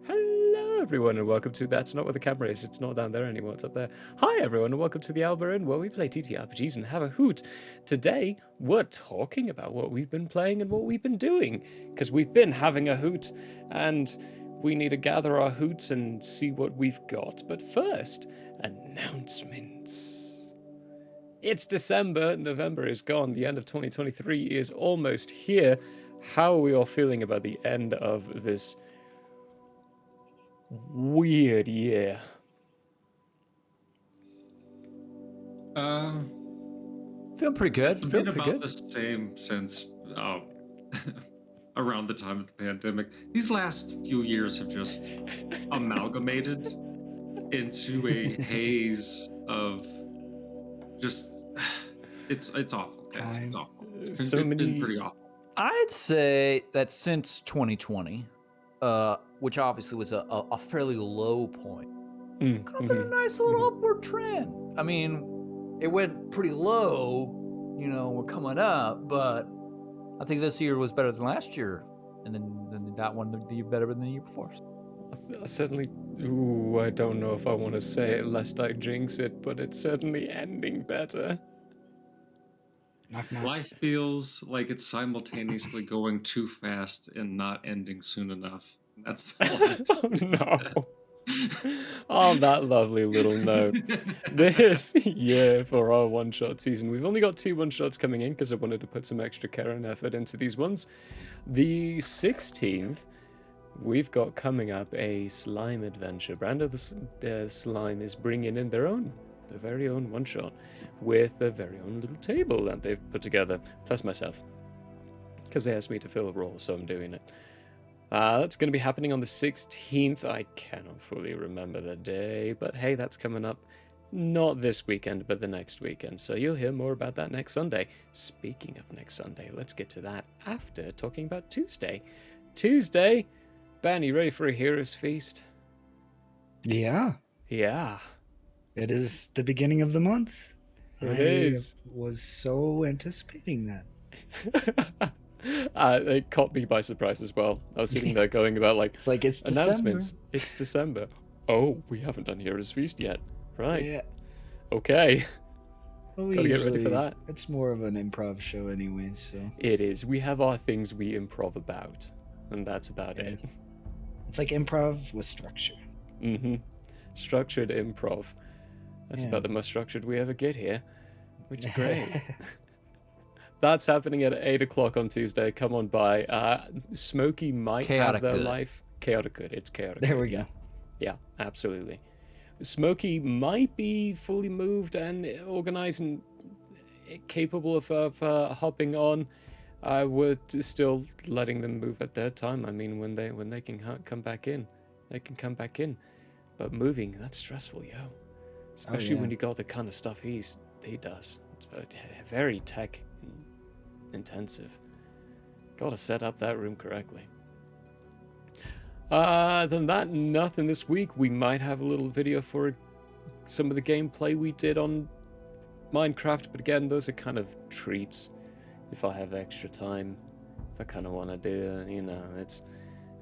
Hello, everyone, and welcome to That's Not Where the Camera Is. It's not down there anymore, it's up there. Hi, everyone, and welcome to the Alba Inn, where we play TTRPGs and have a hoot. Today, we're talking about what we've been playing and what we've been doing, because we've been having a hoot, and we need to gather our hoots and see what we've got. But first, announcements. It's December, November is gone, the end of 2023 is almost here. How are we all feeling about the end of this weird year? Feeling pretty good. It's been about the same since around the time of the pandemic. These last few years have just amalgamated into a haze of just it's awful, guys. It's awful. It's been pretty awful. I'd say that since 2020, which obviously was a fairly low point, kind of been a nice little upward trend. I mean, it went pretty low, we're coming up, but I think this year was better than last year, and then that one the year better than the year before. I certainly, I don't know if I want to say it lest I jinx it, but it's certainly ending better. Knock, knock. Life feels like it's simultaneously going too fast and not ending soon enough. That's oh, no. On that lovely little note, this year for our one-shot season, we've only got 2 one-shots coming in because I wanted to put some extra care and effort into these ones. The 16th, we've got coming up a slime adventure. Brand of the Slime is bringing in their very own one-shot with their very own little table that they've put together, plus myself, because they asked me to fill a role, so I'm doing it. That's going to be happening on the 16th. I cannot fully remember the day, but hey, that's coming up not this weekend, but the next weekend. So you'll hear more about that next Sunday. Speaking of next Sunday, let's get to that after talking about Tuesday. Tuesday, Ben, you ready for a Hero's Feast? Yeah. Yeah. It is the beginning of the month. It is. I was so anticipating that. It caught me by surprise as well. I was sitting there going about it's announcements. December. It's December. Oh, we haven't done Heroes Feast yet. Right. Yeah. Okay. Well, Gotta get ready for that. It's more of an improv show anyway, so. It is. We have our things we improv about, and that's about it. It's like improv with structure. Mm-hmm. Structured improv. That's about the most structured we ever get here, which is great. That's happening at 8 o'clock on Tuesday. Come on by. Smokey might Chaotic have their good. life. Chaotic good. It's chaotic. There we go. Yeah, absolutely. Smokey might be fully moved and organized and capable of hopping on. We're still letting them move at their time. I mean, when they can come back in, they can come back in. But moving, that's stressful, yo. Especially when you got the kind of stuff he does. It's very tech intensive. Gotta set up that room correctly. Than that, nothing this week. We might have a little video for some of the gameplay we did on Minecraft, but again, those are kind of treats. If I have extra time, if I kind of want to do it,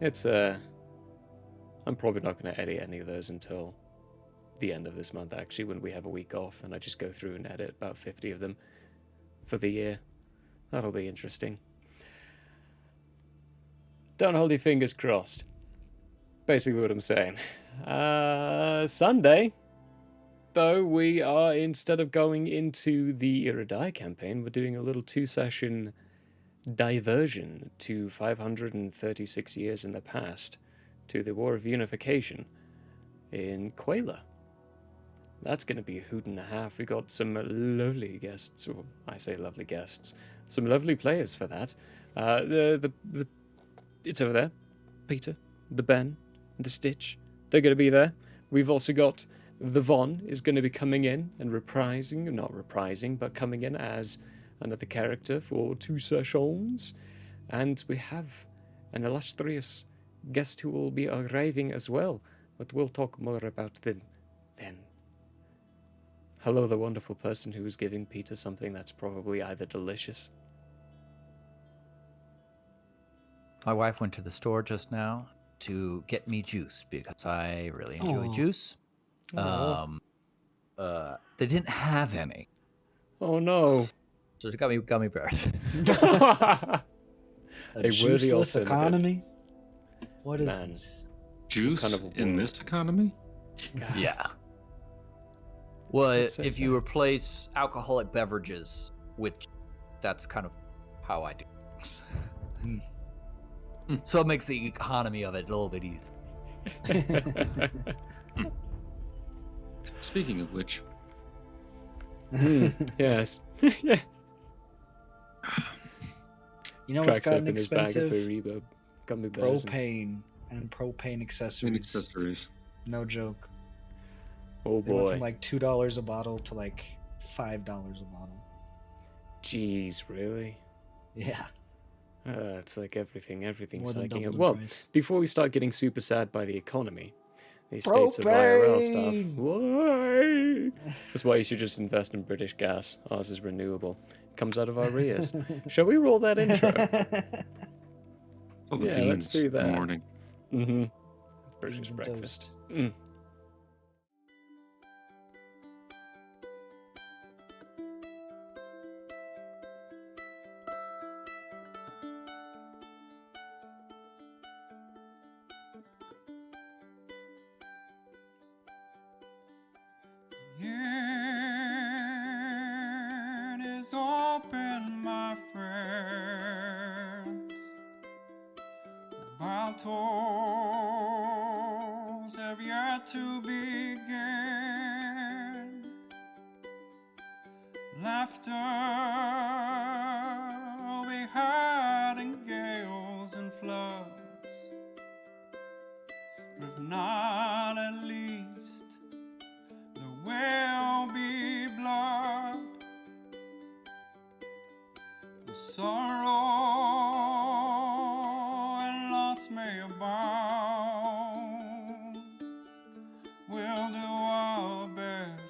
it's I'm probably not going to edit any of those until the end of this month, actually, when we have a week off, and I just go through and edit about 50 of them for the year. That'll be interesting. Don't hold your fingers crossed. Basically what I'm saying. Sunday, though, we are, instead of going into the Iridai campaign, we're doing a little 2-session diversion to 536 years in the past, to the War of Unification in Quayla. That's going to be a hoot and a half. We got some lovely guests, or I say lovely guests, some lovely players for that. It's over there. Peter, the Ben, the Stitch, they're going to be there. We've also got the Von is going to be coming in and not reprising, but coming in as another character for 2 sessions. And we have an illustrious guest who will be arriving as well, but we'll talk more about them then. Hello, the wonderful person who is giving Peter something that's probably either delicious. My wife went to the store just now, to get me juice because I really enjoy Aw. juice. Aw. They didn't have any, Oh no. so they got me gummy bears. A A worthy juiceless alternative. economy? What is Man. this? Juice kind of a in world? this economy? Yeah. Well, I'd say if so. you replace alcoholic beverages with, that's kind of how I do things. So it makes the economy of it a little bit easier. Speaking of which, Yes. You know what's Cracks open gotten his bag of expensive? Haribo gummy bears. Propane and propane accessories. in accessories. No joke. Oh They went boy. from like $2 a bottle to like $5 a bottle. Jeez, really? Yeah. It's like everything's More than hiking double up. the Well, price. before we start getting super sad by the economy, these states of IRL stuff. Propane! Why? That's why you should just invest in British gas. Ours is renewable. Comes out of our rears. Shall we roll that intro? It's all the Yeah, beans let's do in the that. morning. Mm-hmm. Beans British and breakfast. toast. Mm. Yearn is open, my friends. Battles have yet to begin. Laughter will be had in gales and floods. But if not, at least there will be blood. The sorrow and loss may abound. We'll do our best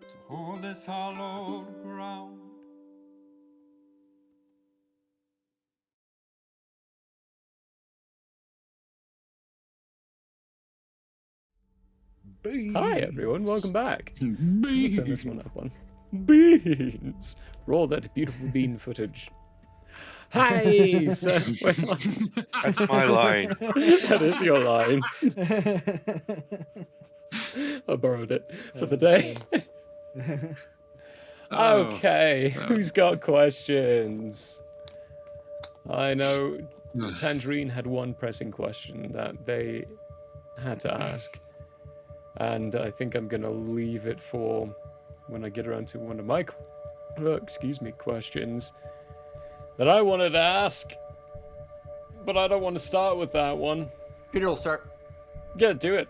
to hold this hallowed ground. Hi everyone, welcome back. We'll turn this one up on. Beans! Roll that beautiful bean footage. Hi! So, That's my line. that is your line. I borrowed it for the day. Okay, who's got questions? I know Tangerine had one pressing question that they had to ask. And I think I'm going to leave it for when I get around to one of my questions that I wanted to ask. But I don't want to start with that one. Peter will start. Yeah, do it.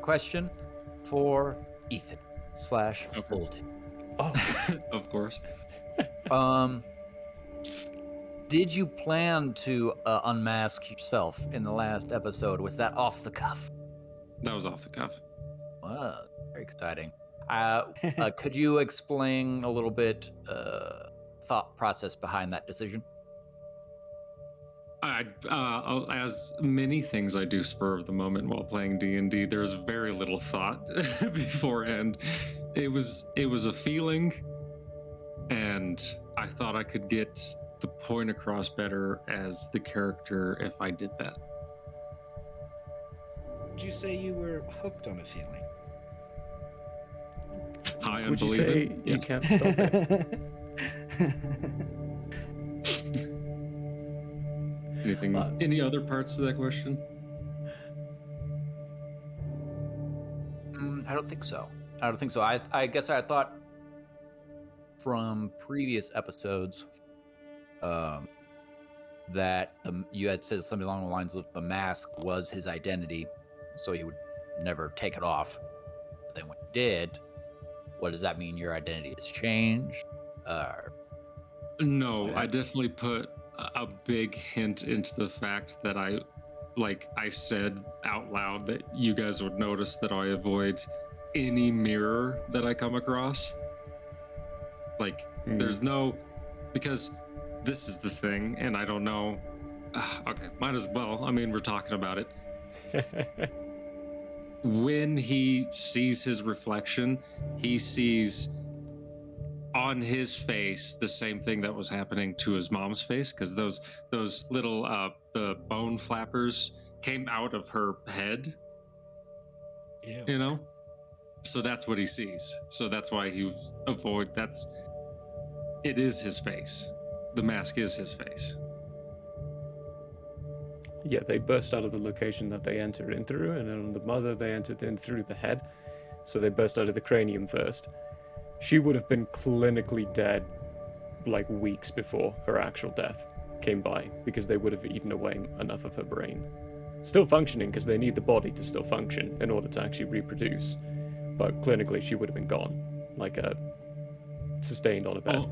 Question for Ethan / Old. Oh, Of course. Did you plan to unmask yourself in the last episode? Was that off the cuff? That was off the cuff. Wow, very exciting. Could you explain a little bit thought process behind that decision? As many things I do spur of the moment while playing D&D, there's very little thought beforehand. It was a feeling, and I thought I could get the point across better as the character if I did that. Would you say you were hooked on a feeling? High on would you believing? say you Yes. can't stop it? Anything? Any other parts to that question? I don't think so. I guess I thought from previous episodes that you had said something along the lines of the mask was his identity, so he would never take it off. But then when he did, what does that mean? Your identity has changed? No, Yeah. I definitely put a big hint into the fact that I said out loud that you guys would notice that I avoid any mirror that I come across. Like, there's no, because this is the thing, and I don't know Okay, might as well. I mean, we're talking about it. When he sees his reflection, he sees on his face the same thing that was happening to his mom's face, because those little the bone flappers came out of her head, Ew. you know. So that's what he sees. So that's why he it is his face. The mask is his face. Yeah, they burst out of the location that they entered in through, and on the mother, they entered in through the head. So they burst out of the cranium first. She would have been clinically dead like weeks before her actual death came by, because they would have eaten away enough of her brain. Still functioning, because they need the body to still function in order to actually reproduce. But clinically, she would have been gone, like sustained on a bed.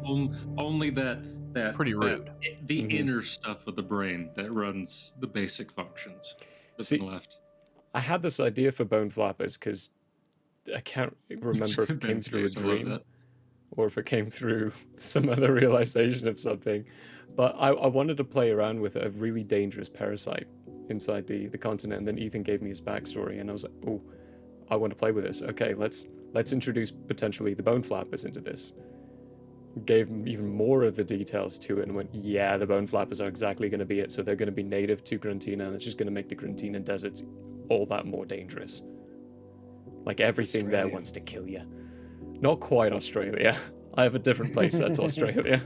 Only that Pretty rude. The inner stuff of the brain that runs the basic functions has See, been left. I had this idea for bone flappers because I can't remember if it came Ben's through a face, I love dream that. or if it came through some other realization of something. But I wanted to play around with a really dangerous parasite inside the continent, and then Ethan gave me his backstory, and I was like, oh, I want to play with this. Okay, let's introduce potentially the bone flappers into this. Gave him even more of the details to it and went, yeah, the bone flappers are exactly going to be it. So they're going to be native to Gruntina, and it's just going to make the Gruntina deserts all that more dangerous. Like everything there Australia. wants to kill you. Not quite Australia. I have a different place that's Australia.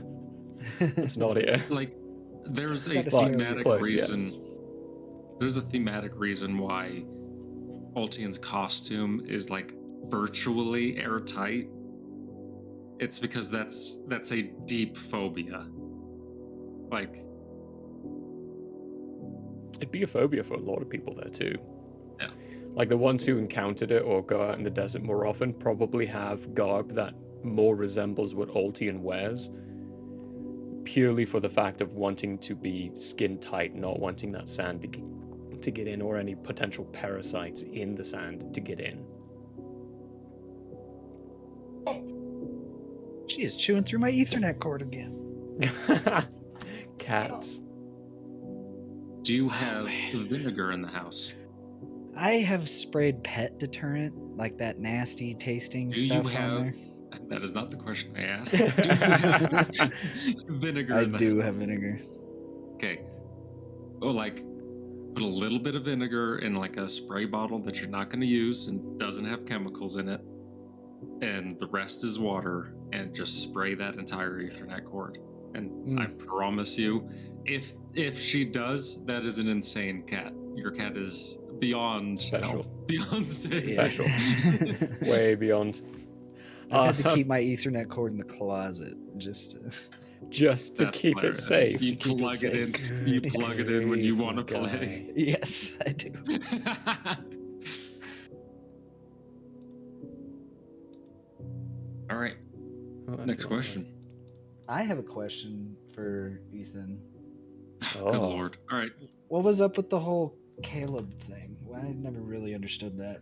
It's not here. Like, there's a Gotta see thematic close, yes. reason. There's a thematic reason why Ultian's costume is like virtually airtight. It's because that's a deep phobia. Like, It'd be a phobia for a lot of people there too. Yeah. Like the ones who encountered it or go out in the desert more often probably have garb that more resembles what Ultian wears, purely for the fact of wanting to be skin tight, not wanting that sand to get in, or any potential parasites in the sand to get in. She is chewing through my Ethernet cord again. Cats. do you have vinegar in the house? I have sprayed pet deterrent, like that nasty tasting Do you stuff on have? there. That is not the question I asked. Do you have vinegar? I in the do house? have vinegar. Okay. Oh, like put a little bit of vinegar in like a spray bottle that you're not going to use and doesn't have chemicals in it, and the rest is water, and just spray that entire Ethernet cord. And I promise you, if she does, that is an insane cat. Your cat is beyond Special. help, beyond safe. Special. Way beyond. I've had to keep my Ethernet cord in the closet just to... Just to That's keep it hilarious. safe. You To keep it plug it in. safe. You plug it in when you Grief, want to my play. Yes, I do. All right. Oh, that's Next lovely. question. I have a question for Ethan. Good Oh. lord. All right. What was up with the whole Caleb thing? Well, I never really understood that.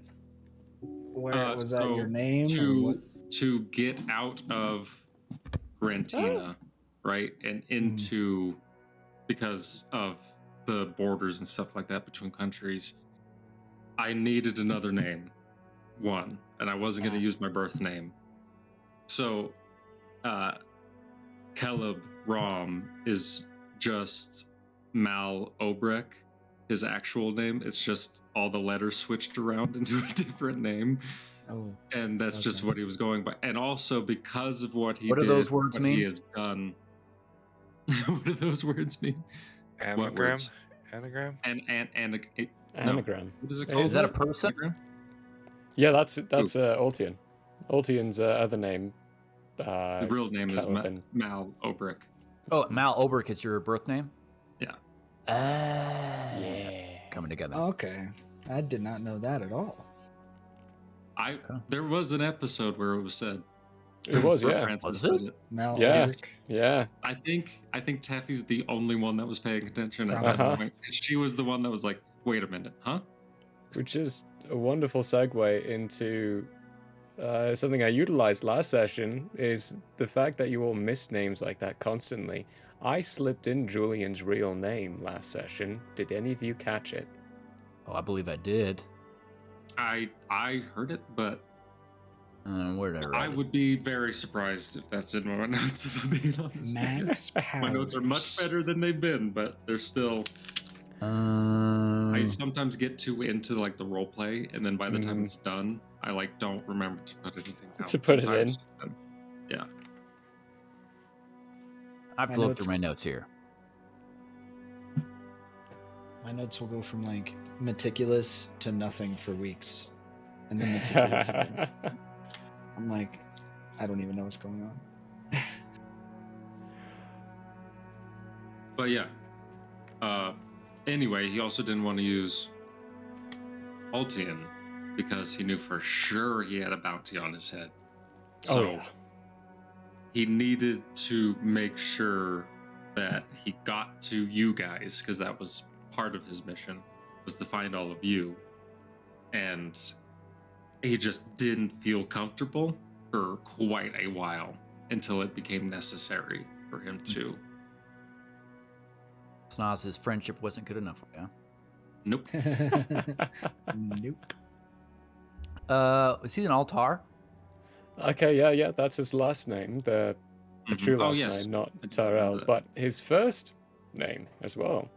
Where was that so your name or what? to get out of Grantina, right, and into because of the borders and stuff like that between countries, I needed another name, one, and I wasn't going to use my birth name. So, Caleb Rom is just Mal Obrecht, his actual name. It's just all the letters switched around into a different name. Oh, And that's just Okay. what he was going by. And also because of what he What do did, those words what mean? he has done. What do those words mean? What Anagram? words? Anagram? And Anagram. what is it Is called? Is that a person? Anagram? Yeah, that's Ultian. Ultian's other name. The real name is Calvin. Mal Obrecht. Oh, Mal Oberk is your birth name? Yeah. Yeah. Coming together. okay. I did not know that at all. There was an episode where it was said. It was, where yeah. Francis Was said it? it. Mal Yeah. Ulrich. Yeah. I think Taffy's the only one that was paying attention at Uh-huh. that point. She was the one that was like, "Wait a minute, huh?" Which is a wonderful segue into something I utilized last session, is the fact that you all miss names like that constantly. I slipped in Julian's real name last session. Did any of you catch it? Oh, I believe I did. I heard it, but Where did I write I it? would be very surprised if that's in my notes, if I'm being honest. Max Powers. My notes are much better than they've been, but they're still. I sometimes get too into like the role play, and then by the time it's done, I like don't remember to put anything down. To put it in. sometimes. Yeah. I have My to look notes- through my notes here. My notes will go from like meticulous to nothing for weeks, and then meticulous again. I'm like, I don't even know what's going on. But yeah. Anyway, he also didn't want to use Altian because he knew for sure he had a bounty on his head. So yeah. he needed to make sure that he got to you guys, because that was part of his mission, was to find all of you. And he just didn't feel comfortable for quite a while until it became necessary for him to. Snoz's friendship wasn't good enough. Yeah. Nope. Nope. Was he an Altar? Okay, yeah, that's his last name. The true last name, not I do remember Tyrell, that. but his first name as well.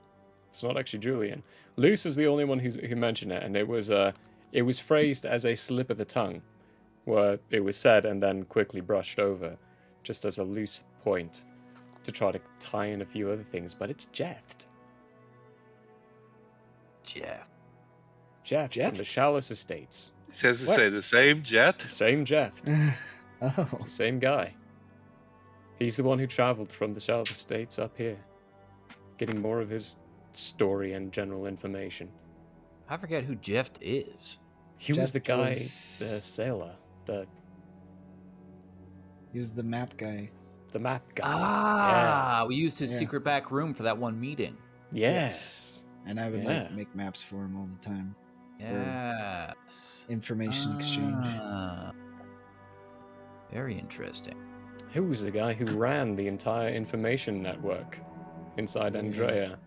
It's not actually Julian. Luce is the only one who mentioned it, and it was phrased as a slip of the tongue, where it was said and then quickly brushed over, just as a loose point to try to tie in a few other things. But it's Jeth. Jeth from the Shallows Estates. It says to What? say the same jet. Same Jeth. Oh. Same guy. He's the one who traveled from the Shallows Estates up here, getting more of his story and general information. I forget who Jeff is. He was Jeth the guy, was- the sailor, He was the map guy. the map guy. Ah, we used his Yeah. secret back room for that one meeting. Yes. And I would Yeah. like make maps for him all the time. Yes. Information exchange. Ah. Very interesting. He was the guy who ran the entire information network inside Yeah. Andrea.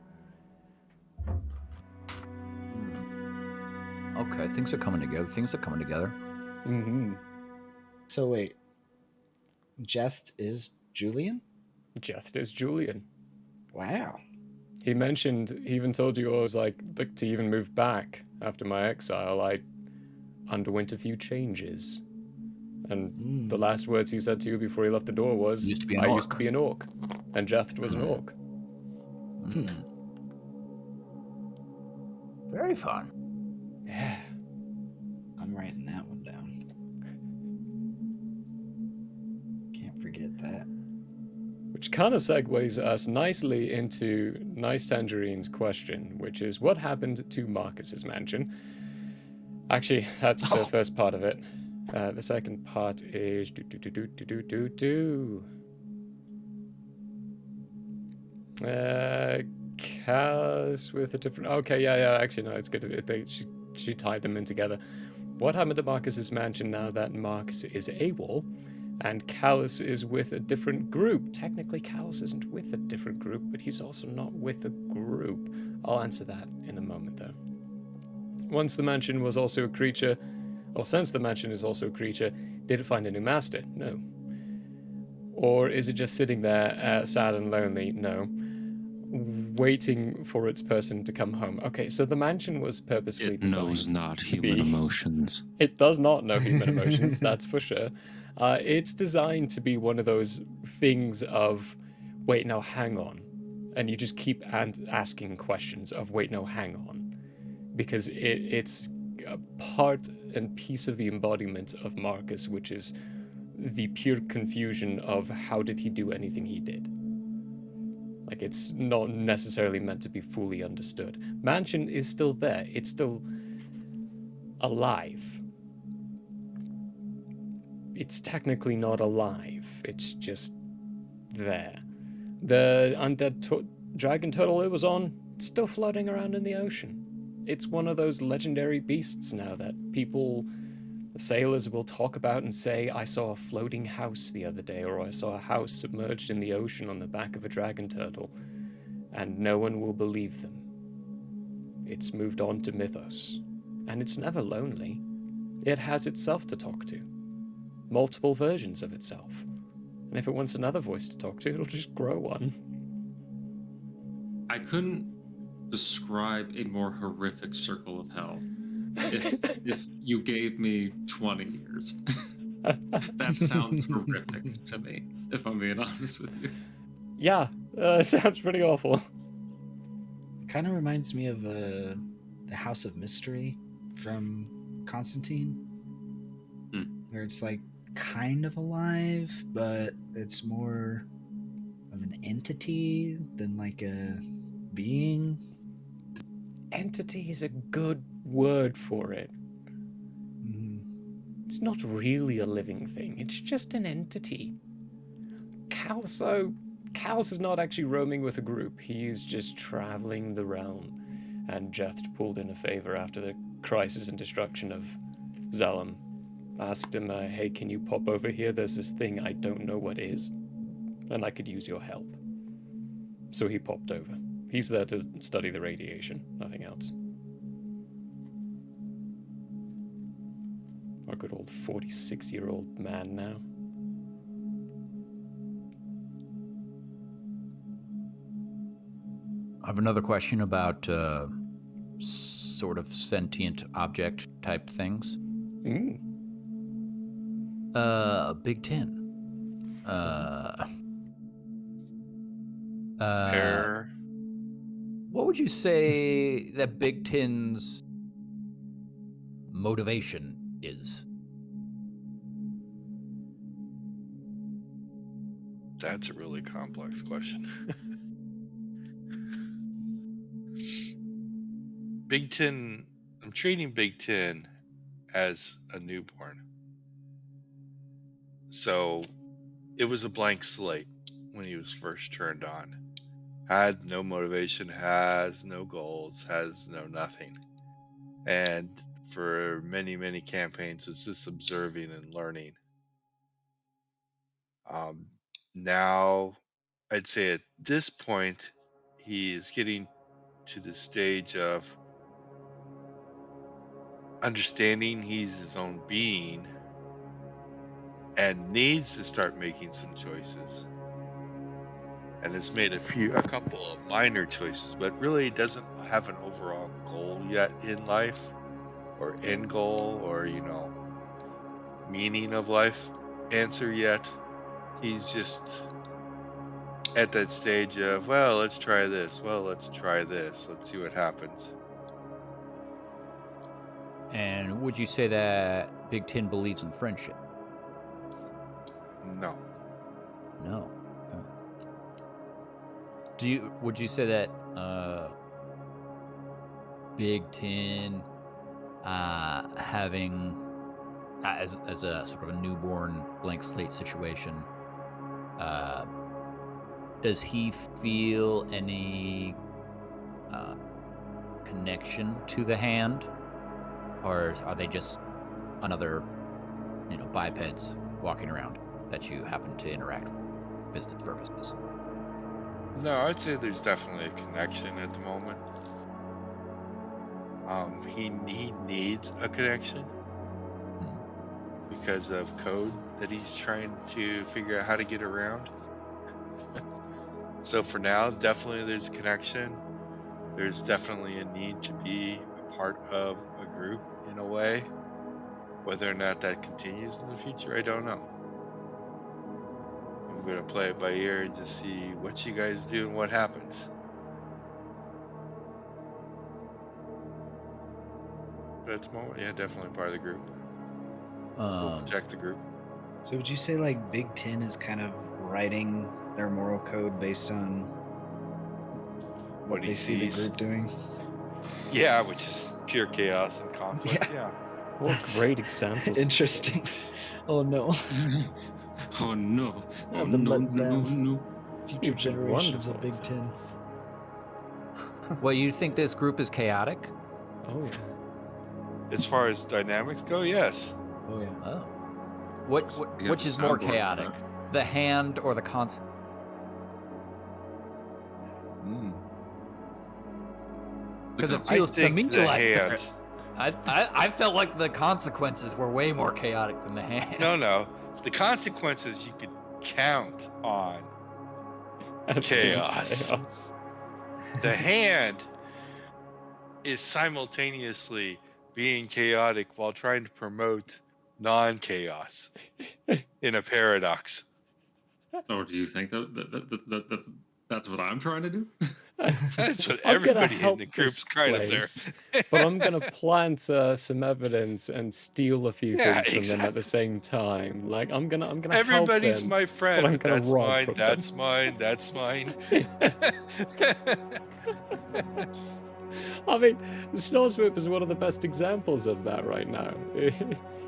Okay, things are coming together. Mm-hmm. So wait, Jeth is Julian? Jeth is Julian. Wow. He even told you I was like to even move back after my exile, I underwent a few changes. And the last words he said to you before he left the door was, Used to be an I orc." used to be an orc. And Jeth was an orc. Very fun. Yeah. I'm writing that one down. Can't forget that. Which kind of segues us nicely into Nice Tangerine's question, which is what happened to Marcus's mansion? Actually, that's the first part of it. The second part is Kaz with a different. Okay, yeah. Actually, no, it's good. She tied them in together. What happened to Marcus's mansion now that Marcus is AWOL? And Callus is with a different group. Technically, Callus isn't with a different group, but he's also not with a group. I'll answer that in a moment, though. Once the mansion was also a creature, or since the mansion is also a creature, did it find a new master? No. Or is it just sitting there, sad and lonely? No. Waiting for its person to come home. Okay, so the mansion was purposefully designed knows not to human be... emotions. It does not know human emotions, that's for sure. It's designed to be one of those things of, wait, no, hang on. And you just keep asking questions of, wait, no, hang on. Because it's a part and piece of the embodiment of Marcus, which is the pure confusion of how did he do anything he did. Like, it's not necessarily meant to be fully understood. Mansion is still there. It's still alive. It's technically not alive. It's just there. The undead dragon turtle it was on, still floating around in the ocean. It's one of those legendary beasts now that people The sailors will talk about and say, I saw a floating house the other day, or I saw a house submerged in the ocean on the back of a dragon turtle, and no one will believe them. It's moved on to mythos, and it's never lonely. It has itself to talk to, multiple versions of itself. And if it wants another voice to talk to, it'll just grow one. I couldn't describe a more horrific circle of hell if you gave me 20 years. That sounds horrific to me, if I'm being honest with you. Yeah, sounds pretty awful. Kind of reminds me of the House of Mystery from Constantine, where it's like kind of alive, but it's more of an entity than like a being. Entity is a good word for it. It's not really a living thing, it's just an entity. Cal's is not actually roaming with a group, he is just traveling the realm. And Jeth pulled in a favor after the crisis and destruction of Zalem. Asked him, hey, can you pop over here? There's this thing I don't know what is, and I could use your help. So he popped over. He's there to study the radiation, nothing else. Our good old 46-year-old man now. I have another question about sort of sentient object type things. Big Ten. Pair. What would you say that Big Ten's motivation is? That's a really complex question. Big Ten, I'm treating Big Ten as a newborn. So it was a blank slate when he was first turned on. Had no motivation, has no goals, has no nothing. And for many, many campaigns, it's just observing and learning. Now, I'd say at this point, he is getting to the stage of understanding he's his own being and needs to start making some choices. And has made a couple of minor choices, but really doesn't have an overall goal yet in life, or end goal, or meaning of life answer yet. He's just at that stage of, well, let's try this. Well, let's try this. Let's see what happens. And would you say that Big Ten believes in friendship? No. No. Would you say that Big Ten having as a sort of a newborn blank slate situation, does he feel any connection to the hand, or are they just another bipeds walking around that you happen to interact with for business purposes? No, I'd say there's definitely a connection at the moment. He needs a connection because of code that he's trying to figure out how to get around. So for now, definitely there's a connection. There's definitely a need to be a part of a group in a way. Whether or not that continues in the future, I don't know. I'm going to play it by ear and just see what you guys do and what happens. But at the moment, yeah, definitely part of the group. We'll protect the group. So would you say like Big Ten is kind of writing their moral code based on what they see the group doing? Yeah, which is pure chaos and conflict. Yeah. What great examples. Interesting. Oh no. Oh no. Oh I've been no, let no, down. no. Future generations of Big Ten. Well, you think this group is chaotic? Oh yeah. As far as dynamics go, yes. Oh yeah. Oh. You have Which a is more soundboard for chaotic? that. The hand or the console? Mm. Because it console. I feels to think me the like hand. I felt like the consequences were way more chaotic than the hand. No. The consequences you could count on. As Chaos. chaos. The hand is simultaneously being chaotic while trying to promote non-chaos in a paradox. Oh, do you think that's what I'm trying to do? That's what I'm gonna everybody in help the this group's kind of there. place, but I'm gonna plant some evidence and steal a few Yeah, things from them at the exactly. same time. Like I'm gonna help Everybody's them, my but friend, I'm but gonna that's rob mine, from that's mine, that's mine. I mean, Snow Swoop is one of the best examples of that right now.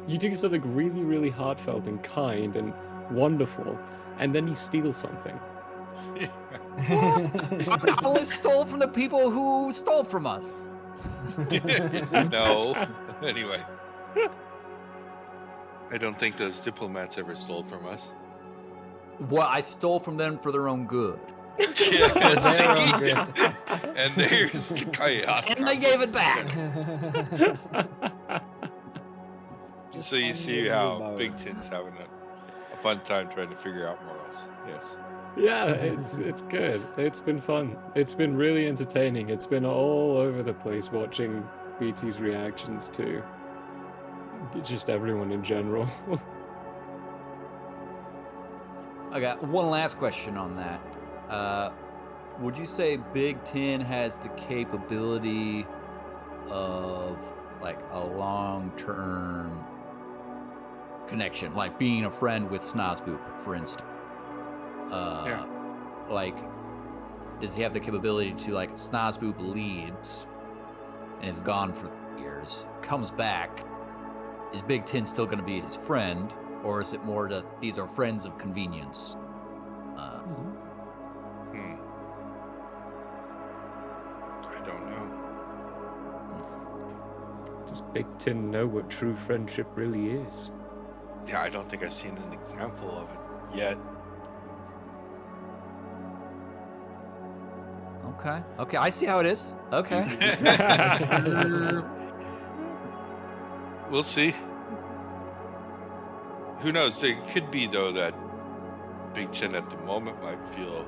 You do something really, really heartfelt and kind and wonderful, and then you steal something. I only stole from the people who stole from us. No. Anyway. I don't think those diplomats ever stole from us. Well, I stole from them for their own good. Yeah, see? Their own good. And there's the chaos. And they gave it back. Just So you finding see it how about- Big Tin's having a fun time trying to figure out morals. Yes. Yeah, it's good. It's been fun. It's been really entertaining. It's been all over the place watching BT's reactions to just everyone in general. I got one last question on that. Would you say Big Ten has the capability of like a long-term connection, like being a friend with Snozboop, for instance? Yeah. Like, does he have the capability to like Snozboop leads and is gone for years, comes back? Is Big Ten still going to be his friend, or is it more that these are friends of convenience? Hmm. I don't know. Does Big Tin know what true friendship really is? Yeah, I don't think I've seen an example of it yet. Okay, I see how it is. Okay. We'll see. Who knows? It could be, though, that Big Ten at the moment might feel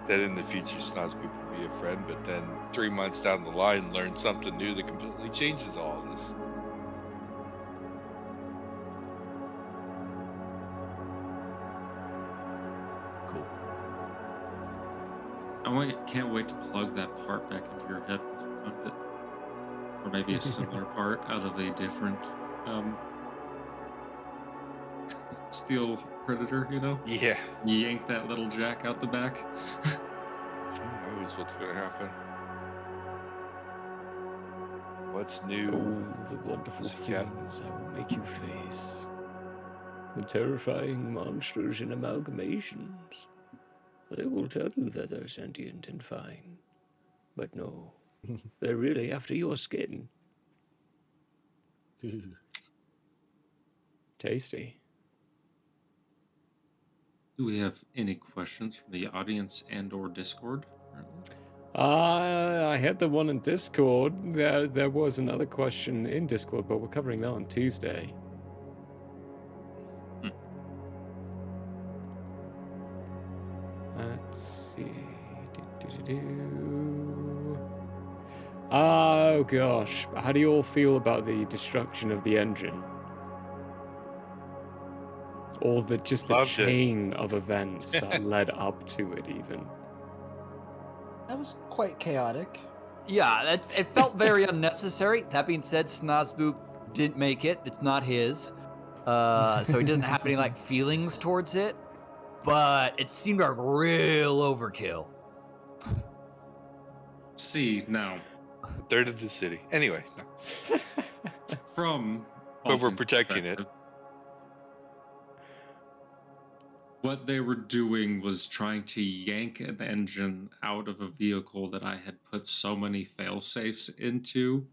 that in the future Snozboop will be a friend, but then 3 months down the line learn something new that completely changes all of this. Cool. Can't wait to plug that part back into your head once we find it. Or maybe a similar part out of a different steel predator, you know? Yeah. Yank that little jack out the back. Who knows what's going to happen? What's new? Oh, the wonderful Pussycat. things I will make you face. The terrifying monsters and amalgamations. They will tell you that they're sentient and fine. But no, they're really after your skin. Tasty. Do we have any questions from the audience and/or Discord? I had the one in Discord. There was another question in Discord, but we're covering that on Tuesday. Let's see. Oh gosh, how do you all feel about the destruction of the engine? Or the Loved it. chain of events that led up to it, even. That was quite chaotic. Yeah, it felt very unnecessary. That being said, Snozboop didn't make it. It's not his. So he doesn't have any like feelings towards it. But it seemed like real overkill. See, now, A third of the city. Anyway, no. from But we're Alton's protecting it. perspective, what they were doing was trying to yank an engine out of a vehicle that I had put so many fail safes into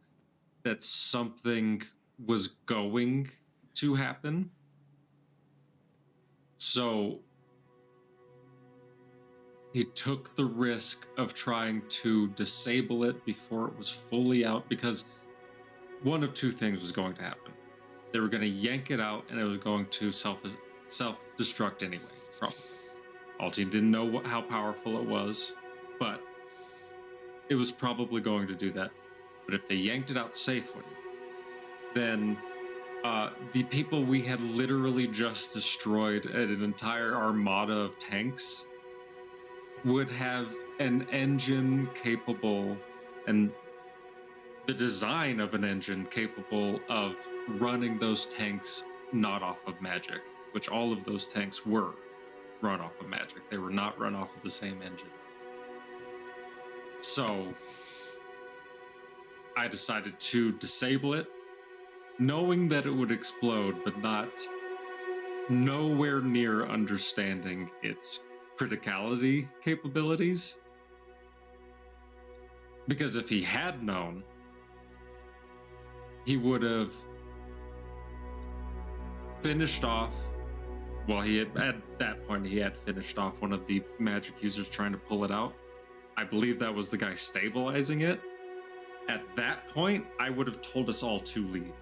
that something was going to happen. So he took the risk of trying to disable it before it was fully out, because one of two things was going to happen. They were going to yank it out, and it was going to self-destruct anyway, probably. Alti didn't know how powerful it was, but it was probably going to do that. But if they yanked it out safely, then the people we had literally just destroyed at an entire armada of tanks would have an engine capable, and the design of an engine capable of running those tanks not off of magic, which all of those tanks were run off of magic. They were not run off of the same engine. So I decided to disable it, knowing that it would explode, but nowhere near understanding its criticality capabilities. Because if he had known, he would have finished off, well, at that point he had finished off one of the magic users trying to pull it out. I believe that was the guy stabilizing it. At that point, I would have told us all to leave.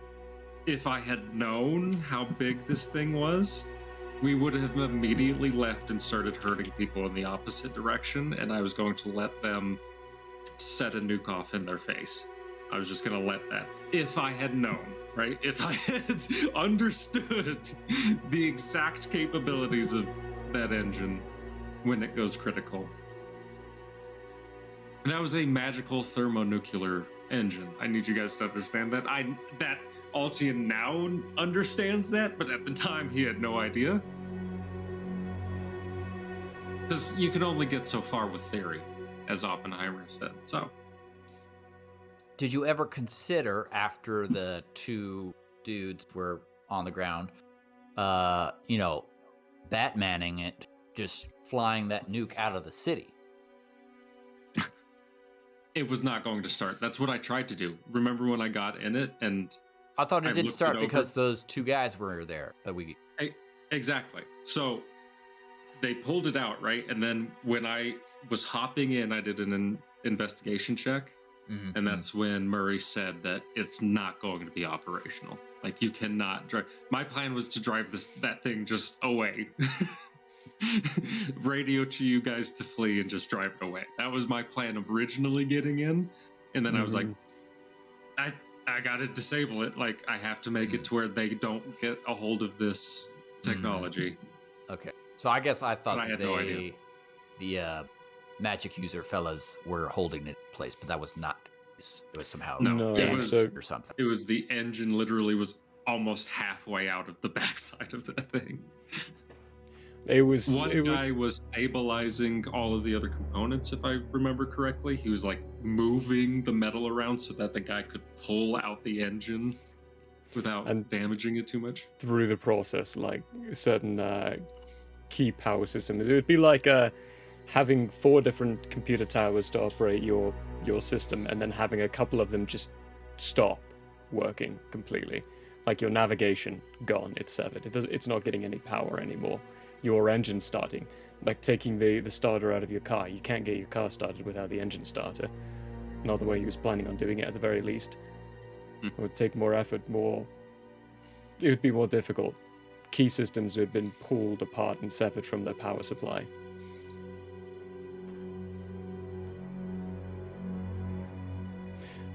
If I had known how big this thing was, we would have immediately left and started hurting people in the opposite direction, and I was going to let them set a nuke off in their face. I was just going to let that. If I had known, right? If I had understood the exact capabilities of that engine when it goes critical. And that was a magical thermonuclear engine. I need you guys to understand that. That Altian now understands that, but at the time he had no idea. Because you can only get so far with theory, as Oppenheimer said. So, did you ever consider, after the two dudes were on the ground, Batmaning it, just flying that nuke out of the city? It was not going to start. That's what I tried to do. Remember when I got in it and I thought it I did looked start it over? because those two guys were there that we. Exactly. So they pulled it out, right? And then when I was hopping in, I did an investigation check. Mm-hmm. And that's when Murray said that it's not going to be operational. Like, you cannot drive. My plan was to drive that thing just away. Radio to you guys to flee and just drive it away. That was my plan of originally getting in. And then I was like, I gotta disable it. Like, I have to make it to where they don't get a hold of this technology. Okay. So I guess I thought But I had no idea. the magic user fellas were holding it in place, but that was not the case. It was somehow No, it damaged was- or something. It was the engine literally was almost halfway out of the backside of that thing. It was One guy was stabilizing all of the other components, if I remember correctly. He was like moving the metal around so that the guy could pull out the engine without damaging it too much. through the process, like certain key power systems. It would be like having 4 different computer towers to operate your system, and then having a couple of them just stop working completely. Like your navigation gone, it's severed. It's not getting any power anymore. Your engine starting, like taking the starter out of your car. You can't get your car started without the engine starter. Not the way he was planning on doing it, at the very least. It would take more effort, it would be more difficult. Key systems would have been pulled apart and severed from their power supply.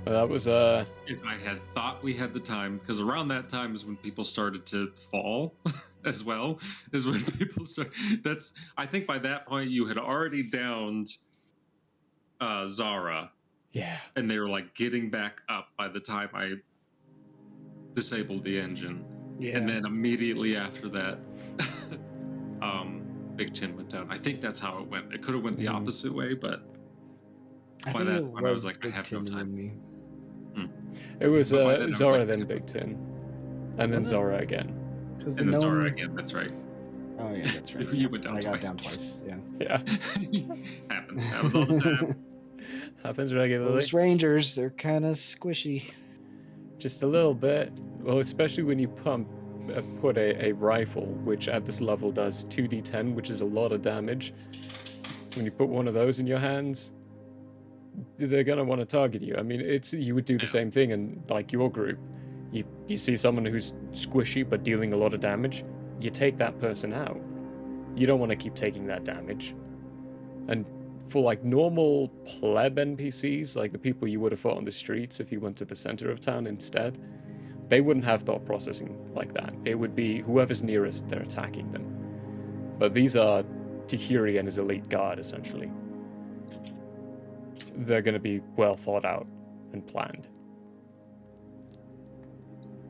But that was If I had thought we had the time, because around that time is when people started to fall as well, is when people start. I think by that point you had already downed Zara, yeah. and they were like getting back up by the time I disabled the engine. Yeah. And then immediately after that, Big Tin went down. I think that's how it went. It could have went the opposite way, but I by think that it point I was was like, I Big have no Tin time. and me. It was But by then I was Zora, like- then Big Tin, and then Was it? Zora again. Because And then Zara again. That's right. Oh yeah, that's right. You yeah. went down I got twice. down twice. Yeah. Yeah, Happens all the time. happens regularly. Those Rangers, they're kind of squishy. Just a little bit. Well, especially when you pump put a rifle, which at this level does 2d10, which is a lot of damage. When you put one of those in your hands, they're gonna want to target you. I mean, you would do the same thing in like your group. You see someone who's squishy but dealing a lot of damage, you take that person out. You don't want to keep taking that damage. And for like normal pleb NPCs, like the people you would have fought on the streets if you went to the center of town instead, they wouldn't have thought processing like that. It would be whoever's nearest, they're attacking them. But these are Tahiri and his elite guard, essentially. They're going to be well thought out and planned.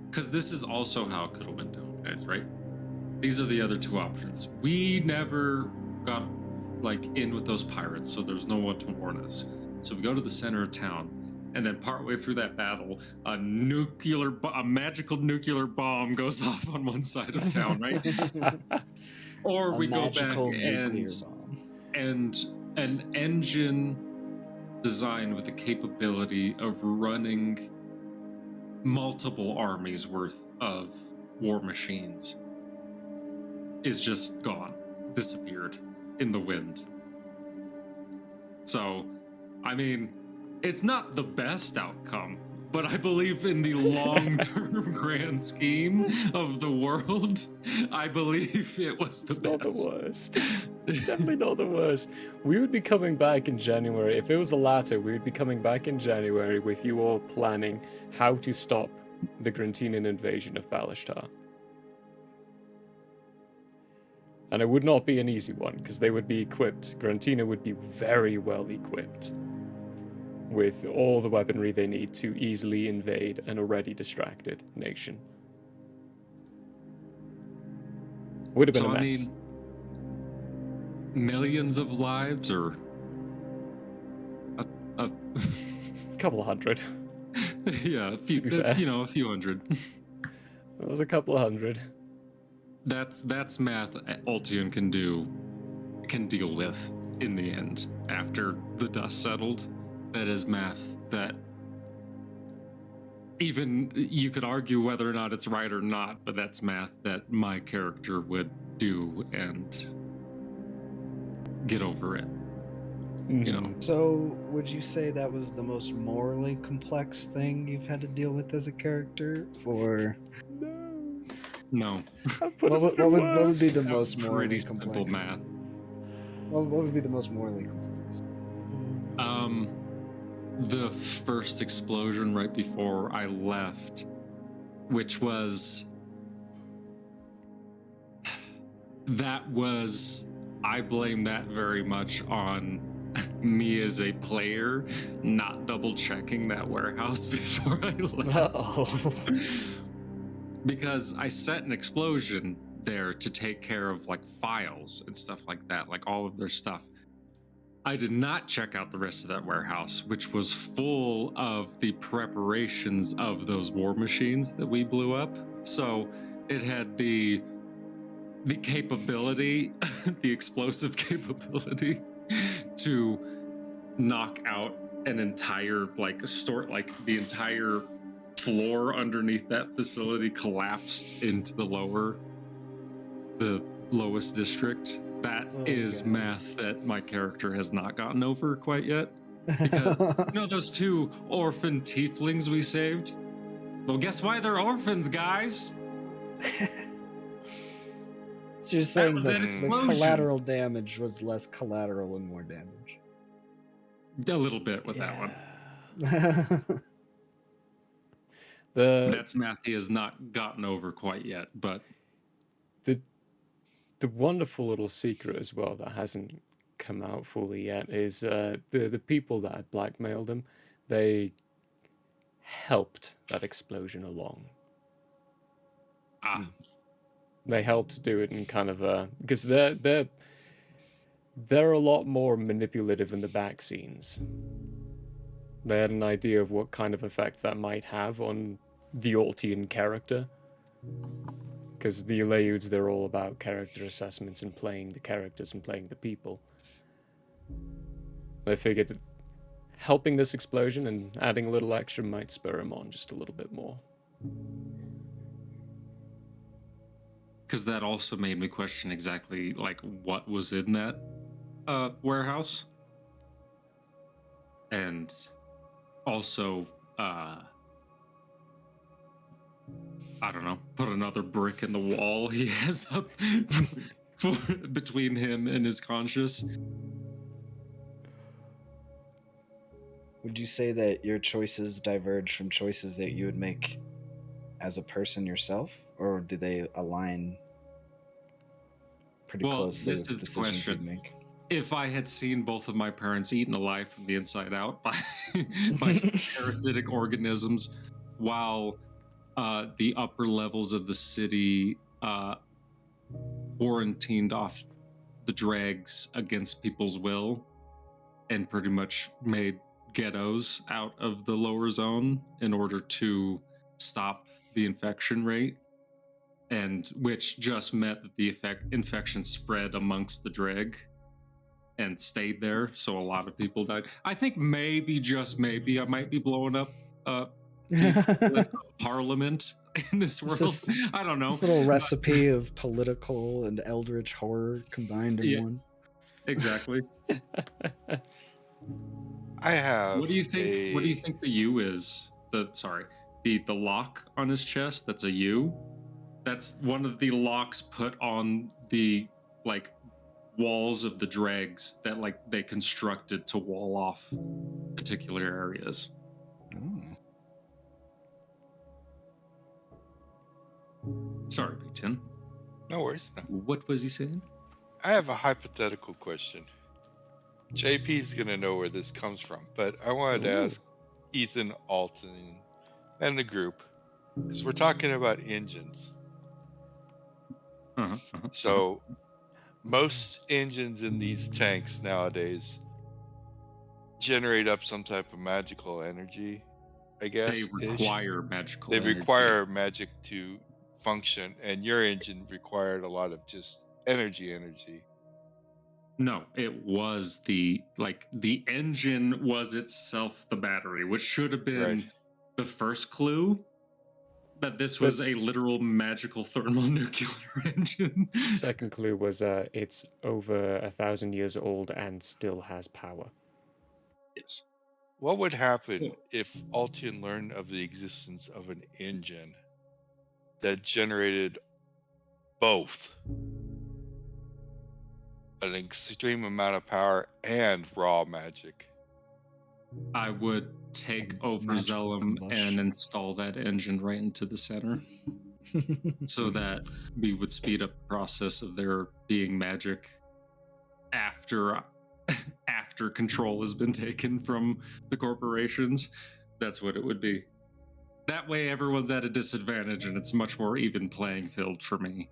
Because this is also how it could have went down, guys, right? These are the other two options. We never got in with those pirates, so there's no one to warn us. So we go to the center of town, and then partway through that battle, a magical nuclear bomb goes off on one side of town, right? Or we go back and an engine designed with the capability of running multiple armies worth of war machines is just gone, disappeared in the wind. So, I mean, it's not the best outcome, but I believe in the long-term grand scheme of the world, I believe it was the best. Not the worst. Definitely not the worst. We would be coming back in January. If it was the latter, we would be coming back in January with you all planning how to stop the Grantinian invasion of Balashtar. And it would not be an easy one, because they would be equipped. Grantina would be very well equipped with all the weaponry they need to easily invade an already distracted nation. Would have been a mess. I mean, millions of lives, or a couple of hundred. Yeah, a few, a few hundred. It was a couple of hundred. That's math Ultian can deal with in the end after the dust settled. That is math that even you could argue whether or not it's right or not, but that's math that my character would do and get over it. You know. So, would you say that was the most morally complex thing you've had to deal with as a character, or no? What would be the most morally pretty complex? simple math. What would be the most morally complex? The first explosion right before I left, which was I blame that very much on me as a player not double checking that warehouse before I left. Uh-oh. Because I set an explosion there to take care of files and stuff like that, all of their stuff. I did not check out the rest of that warehouse, which was full of the preparations of those war machines that we blew up. So it had the capability, the explosive capability to knock out an entire store, the entire floor underneath that facility collapsed into the lowest district. That is math that my character has not gotten over quite yet. Because those two orphan tieflings we saved? Well, guess why they're orphans, guys? So you're saying the collateral damage was less collateral and more damage? A little bit with that one. That's math he has not gotten over quite yet, but the wonderful little secret as well that hasn't come out fully yet is the people that had blackmailed him, they helped that explosion along. They helped do it in kind of because they're a lot more manipulative in the back scenes. They had an idea of what kind of effect that might have on the Altian character. Because the Eleudes, they're all about character assessments and playing the characters and playing the people. They figured that helping this explosion and adding a little extra might spur him on just a little bit more. because that also made me question exactly like what was in that warehouse, and also I don't know, put another brick in the wall he has up between him and his conscious. Would you say that your choices diverge from choices that you would make as a person yourself, or do they align pretty Well, closely this with is the decisions you'd question. make? If I had seen both of my parents eaten alive from the inside out by parasitic organisms, while the upper levels of the city quarantined off the dregs against people's will and pretty much made ghettos out of the lower zone in order to stop the infection rate, and which just meant that the infection spread amongst the dreg and stayed there, so a lot of people died. I think maybe, just maybe, I might be blowing up the equivalent of Parliament in this world. This I don't know. This little recipe of political and eldritch horror combined in Yeah. one. Exactly. I have. What do you think? What do you think the U is? The lock on his chest. That's a U. That's one of the locks put on the like walls of the dregs that like they constructed to wall off particular areas. Oh. Sorry, Big Ten. No worries. No. What was he saying? I have a hypothetical question. JP's gonna know where this comes from, but I wanted to ask Ethan, Alton, and the group, because we're talking about engines. So most engines in these tanks nowadays generate up some type of magical energy, I guess. They require magical They energy. require magic to function, and your engine required a lot of just energy. No, it was the engine was itself the battery, which should have been Right. the first clue that this was a literal magical thermonuclear engine. Second clue was it's over 1,000 years old and still has power. Yes. What would happen if Altian learned of the existence of an engine that generated both an extreme amount of power and raw magic? I would take And over magical Zellum and combustion. install that engine right into the center so that we would speed up the process of there being magic after control has been taken from the corporations. That's what it would be. That way everyone's at a disadvantage and it's much more even playing field for me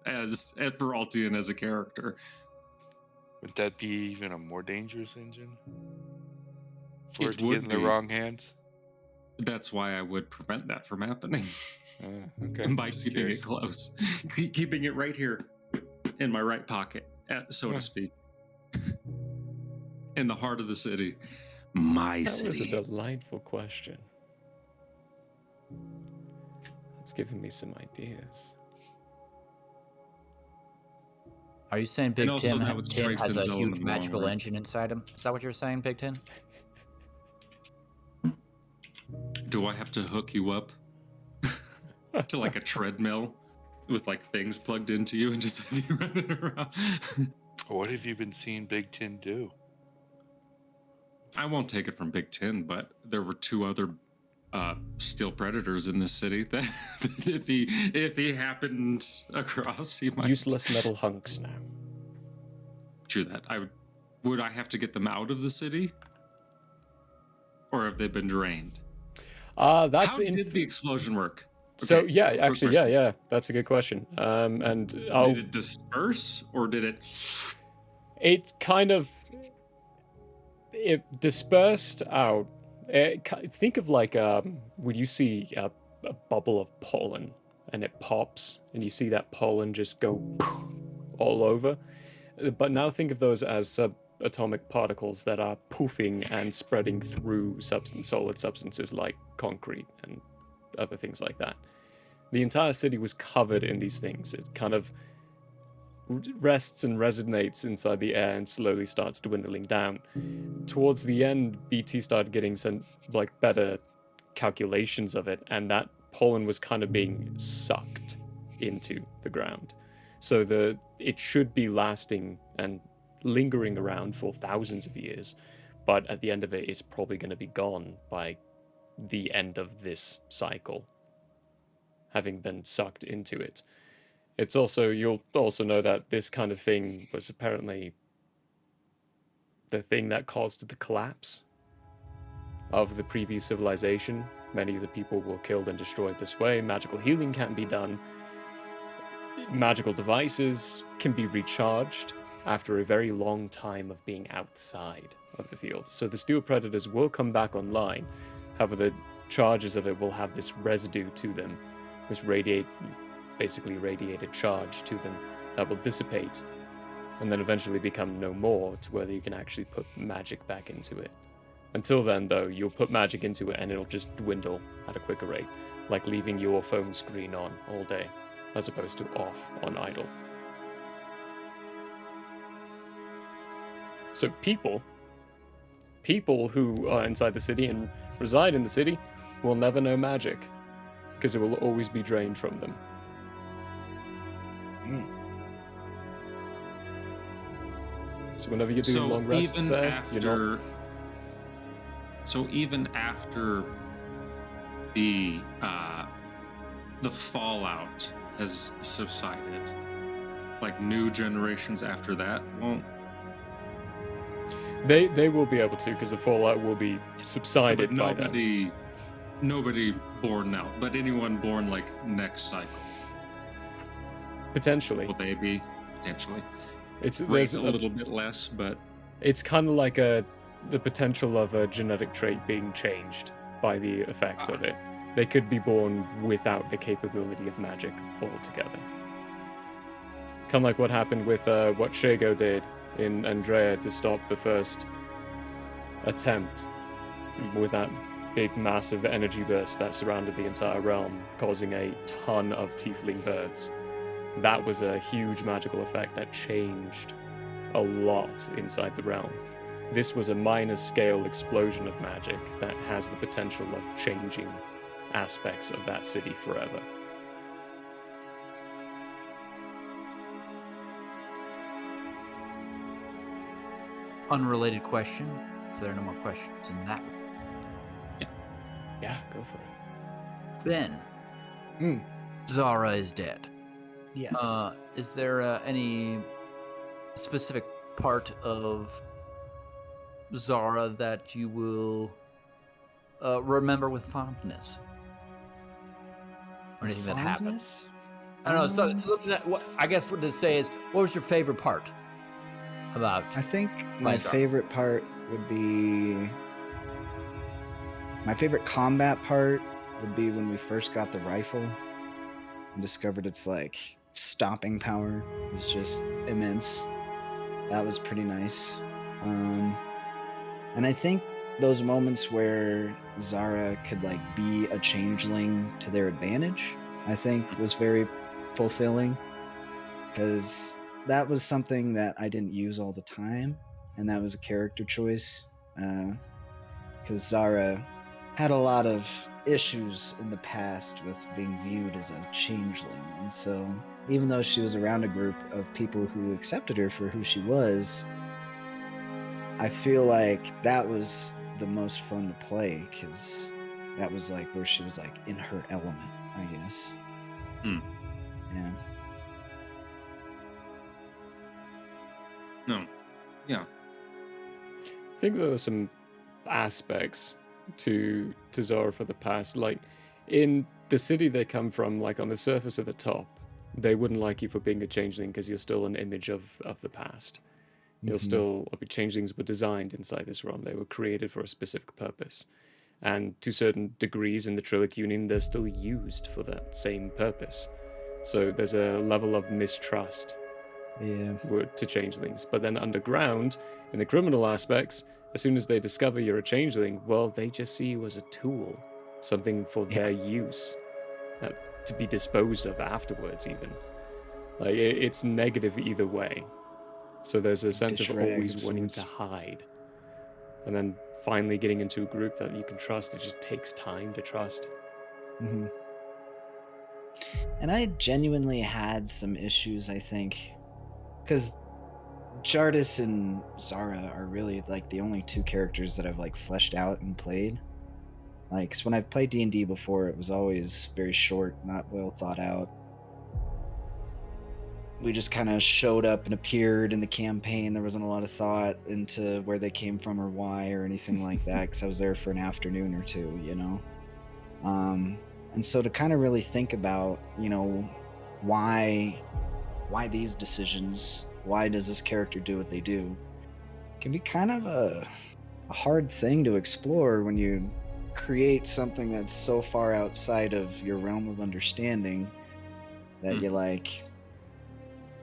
as for Altian as a character. Would that be even a more dangerous engine for It it to get would in the be. wrong hands? That's why I would prevent that from happening. Okay. By just keeping curious. it close. Keeping it right here in my right pocket, so to speak. In the heart of the city. My That city. was a delightful question. It's giving me some ideas. Are you saying Big And also Tim, that would Tim has strengthen a Zellum huge in the long magical run. engine inside him? Is that what you're saying, Big Tim? Do I have to hook you up to like a treadmill with like things plugged into you and just have you running around? What have you been seeing Big Ten do? I won't take it from Big Ten, but there were two other steel predators in this city that if he happened across, he might Useless metal hunks now. True that. Would I have to get them out of the city, or have they been drained? That's How did the explosion work? So Okay, yeah, quick actually, question. yeah, that's a good question. And Did it disperse or did it? it kind of it dispersed out. Think of like when you see a bubble of pollen and it pops, and you see that pollen just go all over. But now think of those as subatomic particles that are poofing and spreading through solid substances like concrete and other things like that. the entire city was covered in these things. It kind of rests and resonates inside the air and slowly starts dwindling down. Towards the end, BT started getting some better calculations of it, and that pollen was kind of being sucked into the ground. So it should be lasting and lingering around for thousands of years, but at the end of it, it's probably going to be gone by the end of this cycle, having been sucked into it. It's also, you'll also know that this kind of thing was apparently the thing that caused the collapse of the previous civilization. Many of the people were killed and destroyed this way. Magical healing can't be done. Magical devices can be recharged after a very long time of being outside of the field. So the steel predators will come back online. However, the charges of it will have this residue to them, this basically radiated charge to them that will dissipate and then eventually become no more, to where you can actually put magic back into it. Until then, though, you'll put magic into it and it'll just dwindle at a quicker rate, like leaving your phone screen on all day, as opposed to off on idle. So people who are inside the city and reside in the city will never know magic, because it will always be drained from them. So whenever you're doing long rests there, you're not... So even after the fallout has subsided, like new generations after that won't. They will be able to, because the fallout will be subsided by then. Nobody born now, but anyone born like next cycle. Potentially. Will they be? Potentially. There's a little bit less, but it's kind of like the potential of a genetic trait being changed by the effect of it. They could be born without the capability of magic altogether. Kind of like what happened with what Shago did in Andrea to stop the first attempt with that big massive energy burst that surrounded the entire realm, causing a ton of tiefling birds. That was a huge magical effect that changed a lot inside the realm. This was a minor scale explosion of magic that has the potential of changing aspects of that city forever. Unrelated question. If there are no more questions in that. Yeah, go for it. Ben, Zara is dead. Yes. Is there any specific part of Zara that you will remember with fondness? Or anything that happened? I don't know. So what I guess what to say is, what was your favorite part about? I think my favorite part would be... My favorite combat part would be when we first got the rifle and discovered its stopping power was just immense. That was pretty nice. And I think those moments where Zara could be a changeling to their advantage, I think was very fulfilling, because that was something that I didn't use all the time, and that was a character choice, because Zara had a lot of issues in the past with being viewed as a changeling, and so even though she was around a group of people who accepted her for who she was, I feel like that was the most fun to play, because that was where she was in her element, I guess. Yeah. No. Yeah. I think there were some aspects to Zara for the past. In the city they come from, on the surface at the top, they wouldn't like you for being a changeling because you're still an image of the past. You're still... Changelings were designed inside this realm. They were created for a specific purpose. And to certain degrees in the Trillic Union, they're still used for that same purpose. So there's a level of mistrust to changelings. But then underground, in the criminal aspects, as soon as they discover you're a changeling, well, they just see you as a tool, something for their use. to be disposed of afterwards, even. Like, it's negative either way. So there's a sense of Disarray always of wanting to sorts. hide. And then finally getting into a group that you can trust, it just takes time to trust. Mm-hmm. And I genuinely had some issues, I think, because Jardis and Zara are really like the only two characters that I've like fleshed out and played. Like, 'cause when I've played D&D before, it was always very short, not well thought out. We just kind of showed up and appeared in the campaign. There wasn't a lot of thought into where they came from or why or anything like that, because I was there for an afternoon or two, you know? And so to kind of really think about, you know, why these decisions, why does this character do what they do, can be kind of a hard thing to explore when you create something that's so far outside of your realm of understanding that you like,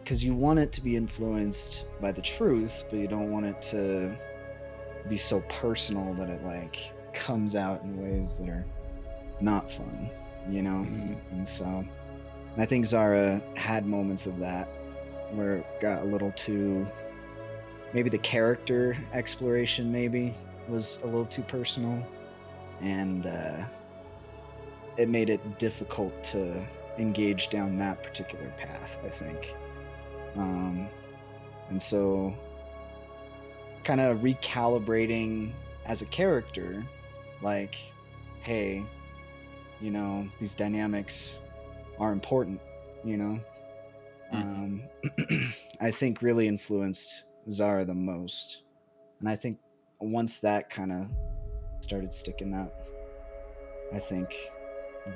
because you want it to be influenced by the truth, but you don't want it to be so personal that it like comes out in ways that are not fun, you know? And so, and I think Zara had moments of that where it got a little too, maybe the character exploration maybe was a little too personal, and it made it difficult to engage down that particular path, I think. And so kind of recalibrating as a character, like, hey, you know, these dynamics are important, you know? I think really influenced Zara the most. And I think once that kind of started sticking out, I think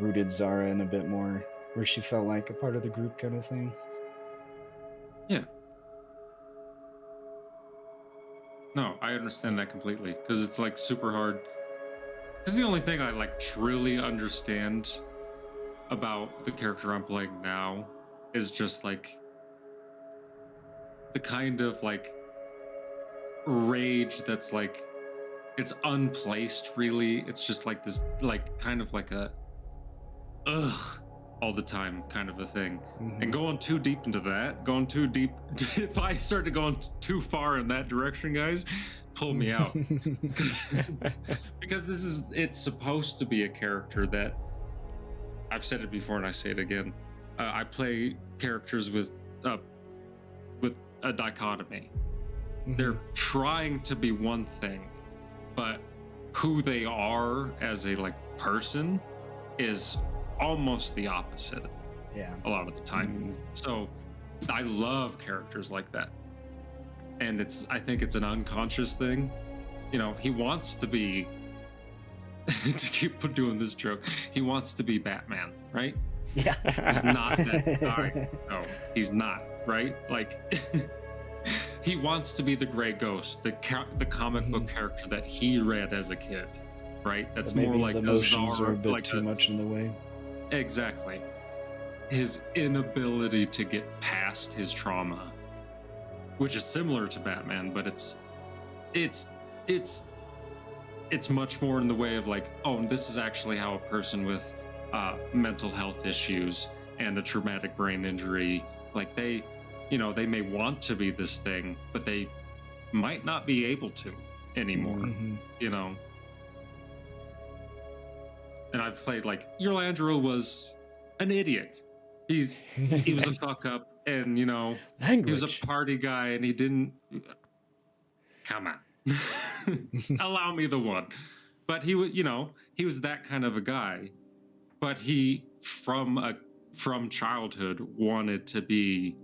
rooted Zara in a bit more, where she felt like a part of the group kind of thing. Yeah. No, I understand that completely, because it's like super hard. Because the only thing I like truly understand about the character I'm playing now is just like the kind of like rage that's like, it's unplaced, really. It's just like this, like kind of like a ugh all the time kind of a thing. And going too deep into that, going too deep, if I started going too far in that direction, guys, pull me out. Because it's supposed to be a character that, I've said it before and I say it again, I play characters with a dichotomy. They're trying to be one thing, but who they are as a like person is almost the opposite. Yeah. A lot of the time. So I love characters like that. And I think it's an unconscious thing. You know, he wants to be to keep doing this joke, he wants to be Batman, right? Yeah. He's not that guy. No, he's not, right? Like he wants to be the Gray Ghost, the comic book character that he read as a kid, right? That's But maybe more his like emotions Zara, are a bit like too much in the way. Exactly. His inability to get past his trauma, which is similar to Batman, but it's much more in the way of like, oh, this is actually how a person with mental health issues and a traumatic brain injury, like they may want to be this thing, but they might not be able to anymore, you know? And I've played like, Yurlandril was an idiot. He was a fuck up, and you know, he was a party guy, and he didn't. Come on, allow me the one. But he was, you know, he was that kind of a guy. But he, from childhood, wanted to be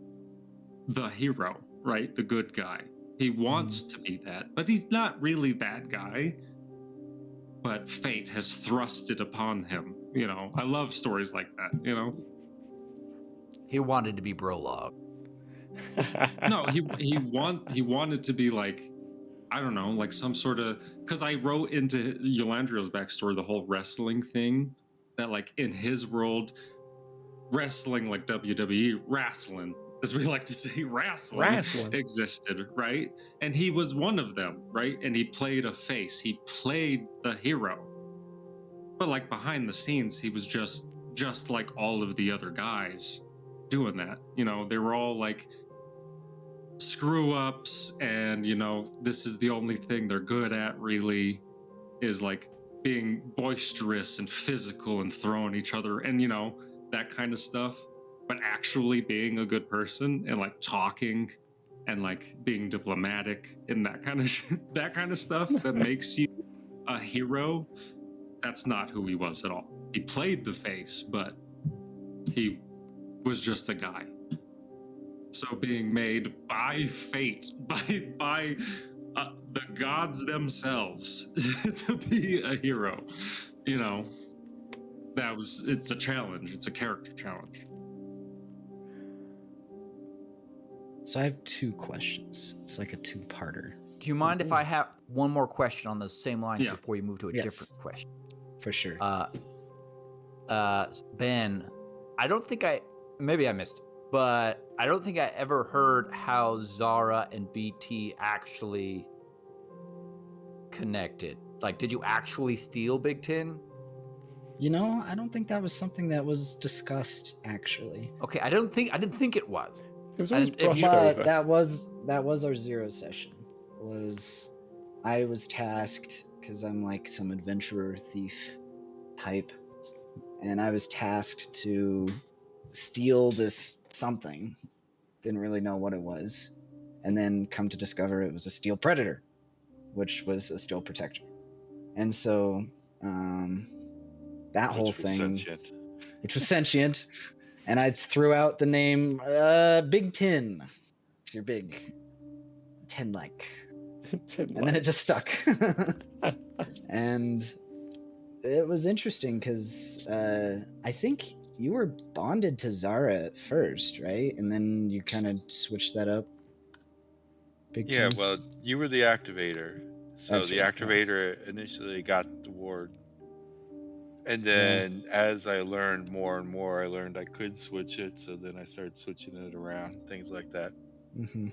the hero, right? The good guy. He wants to be that, but he's not really that guy. But fate has thrust it upon him. You know, I love stories like that, you know? He wanted to be Brolog. No, he wanted to be like, I don't know, like some sort of, because I wrote into Yolandriel's backstory the whole wrestling thing, that like in his world, wrestling, like WWE wrestling, as we like to say, wrestling existed, right? And he was one of them, right? And he played a face, he played the hero. But like behind the scenes, he was just just like all of the other guys doing that. You know, they were all like screw ups, and you know, this is the only thing they're good at, really, is like being boisterous and physical and throwing each other and, you know, that kind of stuff. But actually being a good person and like talking and like being diplomatic and that kind of that kind of stuff that makes you a hero, that's not who he was at all. He played the face, but he was just a guy. So being made by fate, by the gods themselves to be a hero, you know, it's a challenge. It's a character challenge. So I have 2 questions. It's like a 2-parter. Do you mind if I have one more question on those same lines before you move to a Yes. different question? For sure. Ben, I don't think maybe I missed it, but I don't think I ever heard how Zara and BT actually connected. Like, did you actually steal Big Tin? You know, I don't think that was something that was discussed, actually. Okay, I didn't think it was. It was always And if brushed you- But over. that was our 0 session. I was tasked, because I'm like some adventurer thief type, and I was tasked to steal this something. Didn't really know what it was, and then come to discover it was a steel predator, which was a steel protector. And so that whole Which was thing, sentient. which was sentient, and I threw out the name Big Tin. It's your big tin-like. And then it just stuck. And it was interesting because I think you were bonded to Zara at first, right? And then you kind of switched that up. Big Yeah, Tin. well, you were the activator. So That's the right, yeah. activator initially got the ward. And then as I learned more and more, I learned I could switch it. So then I started switching it around, things like that. Mm-hmm.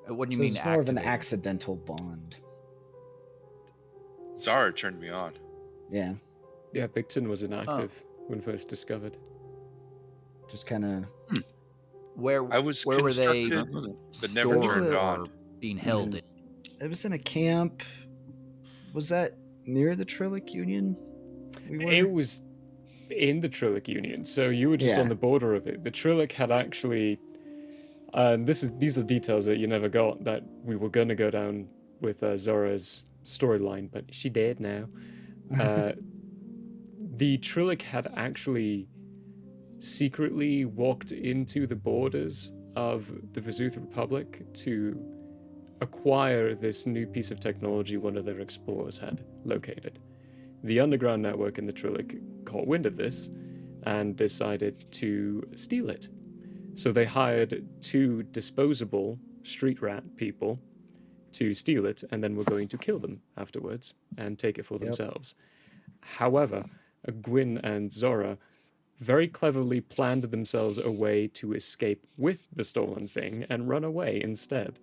What do you So mean it's more of an activated? accidental bond. Zara turned me on. Yeah, Yeah, Big Tin was inactive when first discovered. just kind of. Where I was were they constructed, but never stored turned or on. being held Mhm. in? It was in a camp. Was that near the Trillic Union? It was in the Trillic Union, so you were just Yeah. on the border of it. The Trillic had actually, and these are details that you never got, that we were going to go down with Zora's storyline, but she did now. The Trillic had actually secretly walked into the borders of the Vezuth Republic to acquire this new piece of technology one of their explorers had located. The underground network in the Trillic caught wind of this and decided to steal it. So they hired 2 disposable street rat people to steal it, and then were going to kill them afterwards and take it for themselves. However, Gwyn and Zora very cleverly planned themselves a way to escape with the stolen thing and run away instead.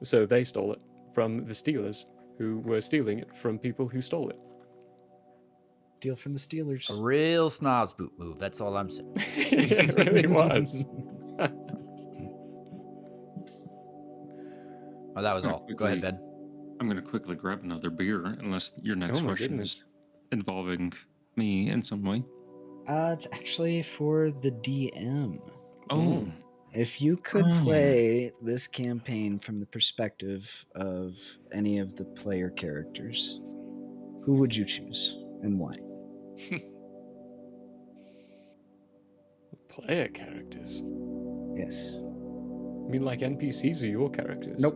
So they stole it from the stealers, who were stealing it from people who stole it. Deal from the Steelers. A real snob's boot move. That's all I'm saying. It really was. Oh, that was Yeah, all. Go ahead, Ben. I'm going to quickly grab another beer, unless your next Oh my question goodness. is involving me in some way. It's actually for the DM. Oh, If you could Oh. play this campaign from the perspective of any of the player characters, who would you choose and why? Player characters? Yes. I mean, like NPCs or your characters? Nope.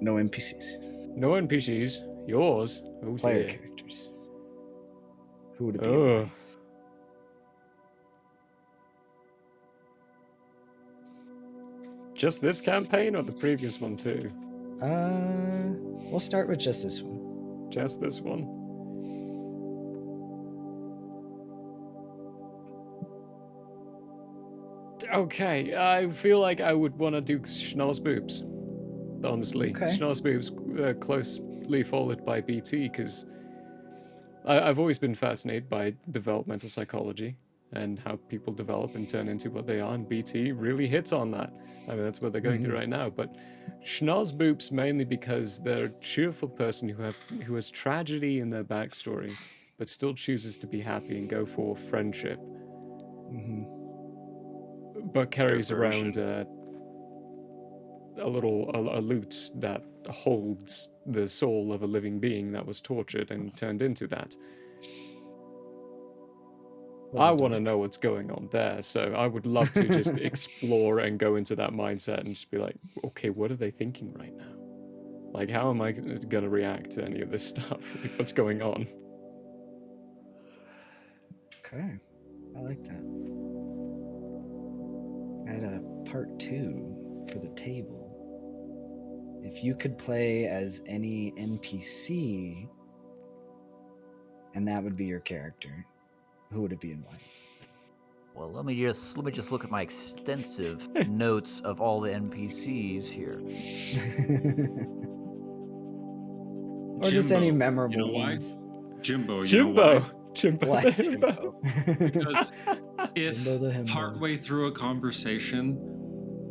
No NPCs. No NPCs. Yours? Oh Player dear. characters. Who would it be? Oh. Just this campaign or the previous one too? We'll start with just this one. Just this one. Okay, I feel like I would want to do Schnoz Boobs. Honestly, Okay. Schnoz Boobs closely followed by BT, because I've always been fascinated by developmental psychology and how people develop and turn into what they are, and BT really hits on that. I mean, that's what they're going through right now. But Schnozzboops mainly because they're a cheerful person who has tragedy in their backstory, but still chooses to be happy and go for friendship. But carries around a lute that holds the soul of a living being that was tortured and turned into that. I want to know what's going on there, so I would love to just explore and go into that mindset and just be like, okay, what are they thinking right now? Like, how am I going to react to any of this stuff? Like, what's going on? Okay, I like that. At a part 2 for the table. If you could play as any NPC, and that would be your character, who would it be and why? Well, let me just look at my extensive notes of all the NPCs here. Or just any Jimbo, memorable you know why? ones. Jimbo, you know why? Jimbo. Why Jimbo? Because if Jimbo the himbo. partway through a conversation,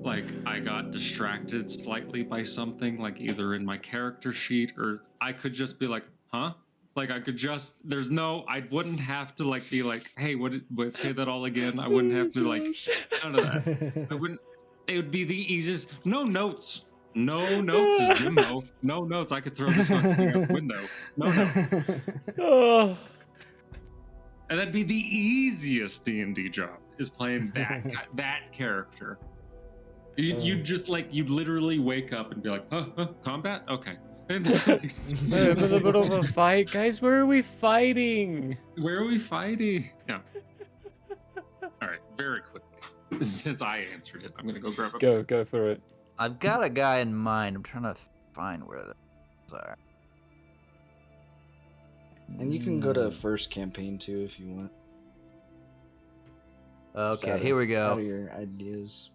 like I got distracted slightly by something, like either in my character sheet or I could just be like, huh? Like I could just, I wouldn't have to like be like, hey, what say that all again? I wouldn't have to like, none of that. I wouldn't, it would be the easiest, no notes. No notes, Jimbo. No notes. I could throw this fucking thing out the window. No notes. Oh. And that'd be the easiest D&D job, is playing that character. You'd just like, you'd literally wake up and be like, combat? Okay. And We're in the middle of a fight, guys. Where are we fighting? where are we fighting? Yeah. All right, very quickly. Since I answered it, I'm gonna go grab a Go for it. I've got a guy in mind. I'm trying to find where those are. And you can go to first campaign too if you want. Okay, here we Out go. of your ideas.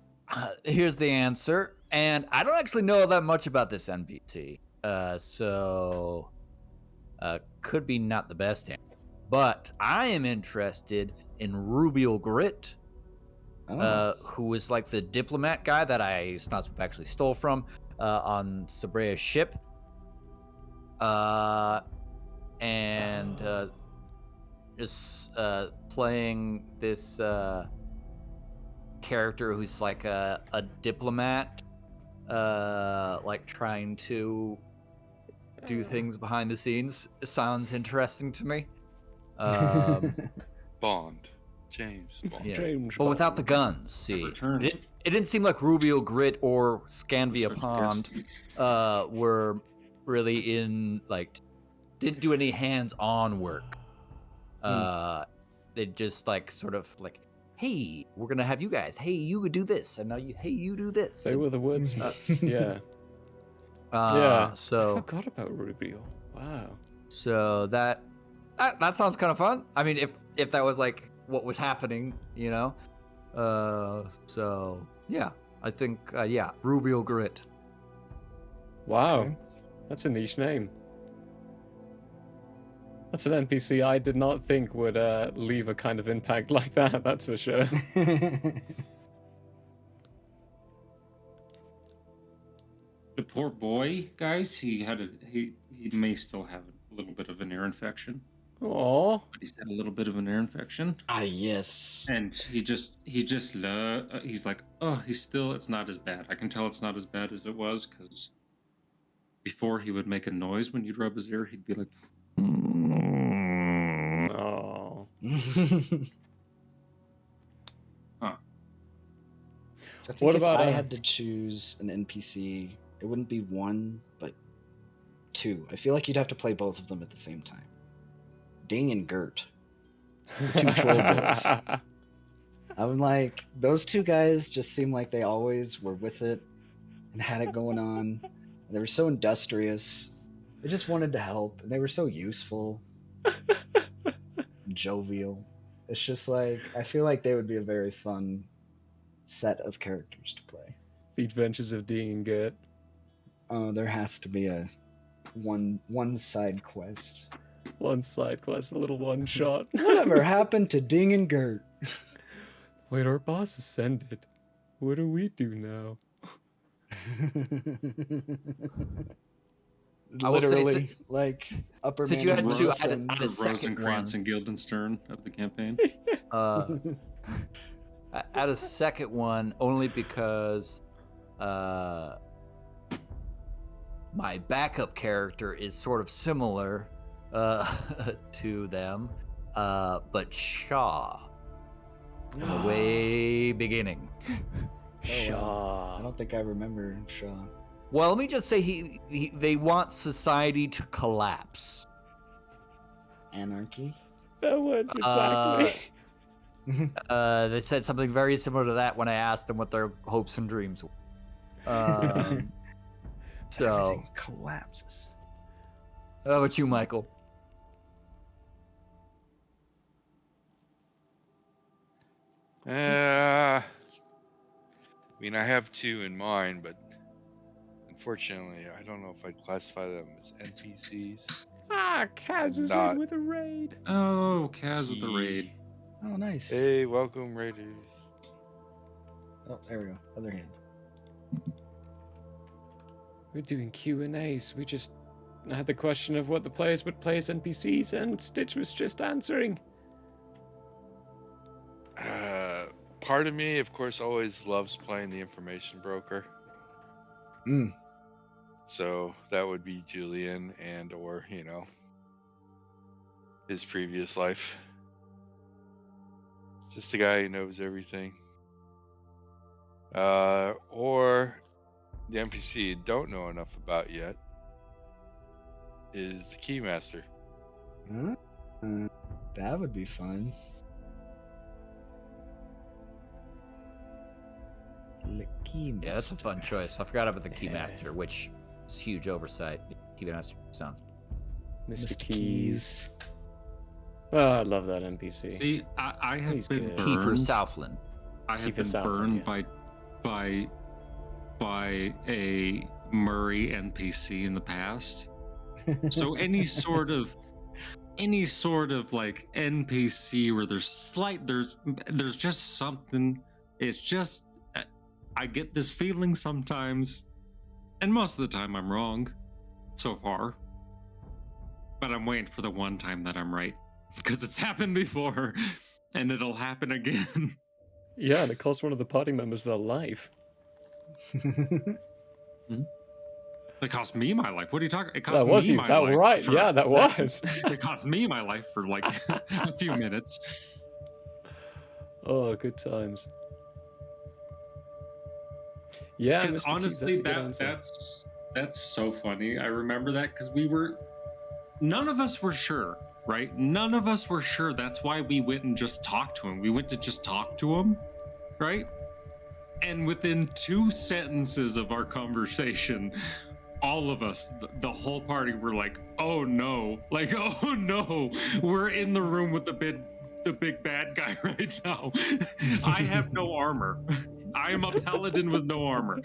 Here's the answer. And I don't actually know that much about this NPC. So could be not the best answer. But I am interested in Rubial Grit, who is like the diplomat guy that Snozzboop actually stole from on Sabrea's ship. And just playing this character who's like a diplomat, like trying to do things behind the scenes. It sounds interesting to me. Bond. James Bond. Yeah. James But without the Bond. guns, see. Return. It didn't seem like Rubial Grit or Scanvia Special Pond guest. were really in, like, didn't do any hands-on work. They just, like, sort of, like, hey, we're gonna have you guys, hey, you could do this, and now you do this. They were the wordsmiths, yeah. Yeah. I So forgot about Rubial. Wow. so that sounds kind of fun. I mean, if that was like what was happening, you know. So yeah, I think Rubial Grit. Wow. Okay. That's a niche name. That's an NPC I did not think would leave a kind of impact like that, that's for sure. The poor boy, guys, he may still have a little bit of an ear infection. Aww. But he's had a little bit of an ear infection. Ah, yes. And he's like, oh, it's not as bad. I can tell it's not as bad as it was, because before he would make a noise when you'd rub his ear, he'd be like, Aww. huh. So I think What if about, I had to choose an NPC, it wouldn't be one, but two. I feel like you'd have to play both of them at the same time. Ding and Gert. The two troll boys. I'm like, those two guys just seem like they always were with it and had it going on. They were so industrious. They just wanted to help, and they were so useful. Jovial. It's just like, I feel like they would be a very fun set of characters to play. The Adventures of Ding and Gert. There has to be a one side quest. One side quest, a little one shot. Whatever happened to Ding and Gert? Wait, our boss ascended. What do we do now? I will say, Literally, like upper since you had management to Rose- add a second Rosencrantz one. and Guildenstern of the campaign. Add a second one only because my backup character is sort of similar to them, but Shaw in the way beginning. Shaw. I don't think I remember Shaw. Well, let me just say they want society to collapse. Anarchy. The words exactly. They said something very similar to that when I asked them what their hopes and dreams were. So, Everything collapses. how about you, Michael? I mean, I have two in mind, but unfortunately, I don't know if I'd classify them as NPCs. Kaz is Not- in with a raid. Oh, Kaz with the raid. Oh, nice. Hey, welcome, Raiders. Oh, there we go. Other hand. We're doing Q&As. We just had the question of what the players would play as NPCs, and Stitch was just answering. Part of me, of course, always loves playing the information broker. Mm. So that would be Julian and or, his previous life. Just a guy who knows everything. Or the NPC you don't know enough about yet is the Keymaster. Huh? That would be fun. The Keymaster. Yeah, that's a fun choice. I forgot about the Yeah. Keymaster, which is huge oversight. Keymaster sounds. Mr. Mr. Keys. Oh, I love that NPC. See, I have He's been good. burned. Kiefer Southland. I have Kiefer been Southland, burned by a Murray NPC in the past. So any sort of like NPC where there's just something. It's just I get this feeling sometimes, and most of the time I'm wrong. So far, but I'm waiting for the one time that I'm right because it's happened before, and it'll happen again. Yeah, and it cost one of the party members their life. It cost me my life. What are you talking? It cost That was me you. my That life. right. first. Yeah, that was. It cost me my life for like a few minutes. Oh, good times. Yeah, Because Mr. Keys, honestly, that's a good answer. that's so funny. I remember that because none of us were sure, right? None of us were sure. That's why we went and just talked to him. We went to just talk to him, right? And within 2 sentences of our conversation, all of us, the whole party, were like, "Oh no! Like, oh no! We're in the room with the big bad guy right now. I have no armor. I am a paladin with no armor."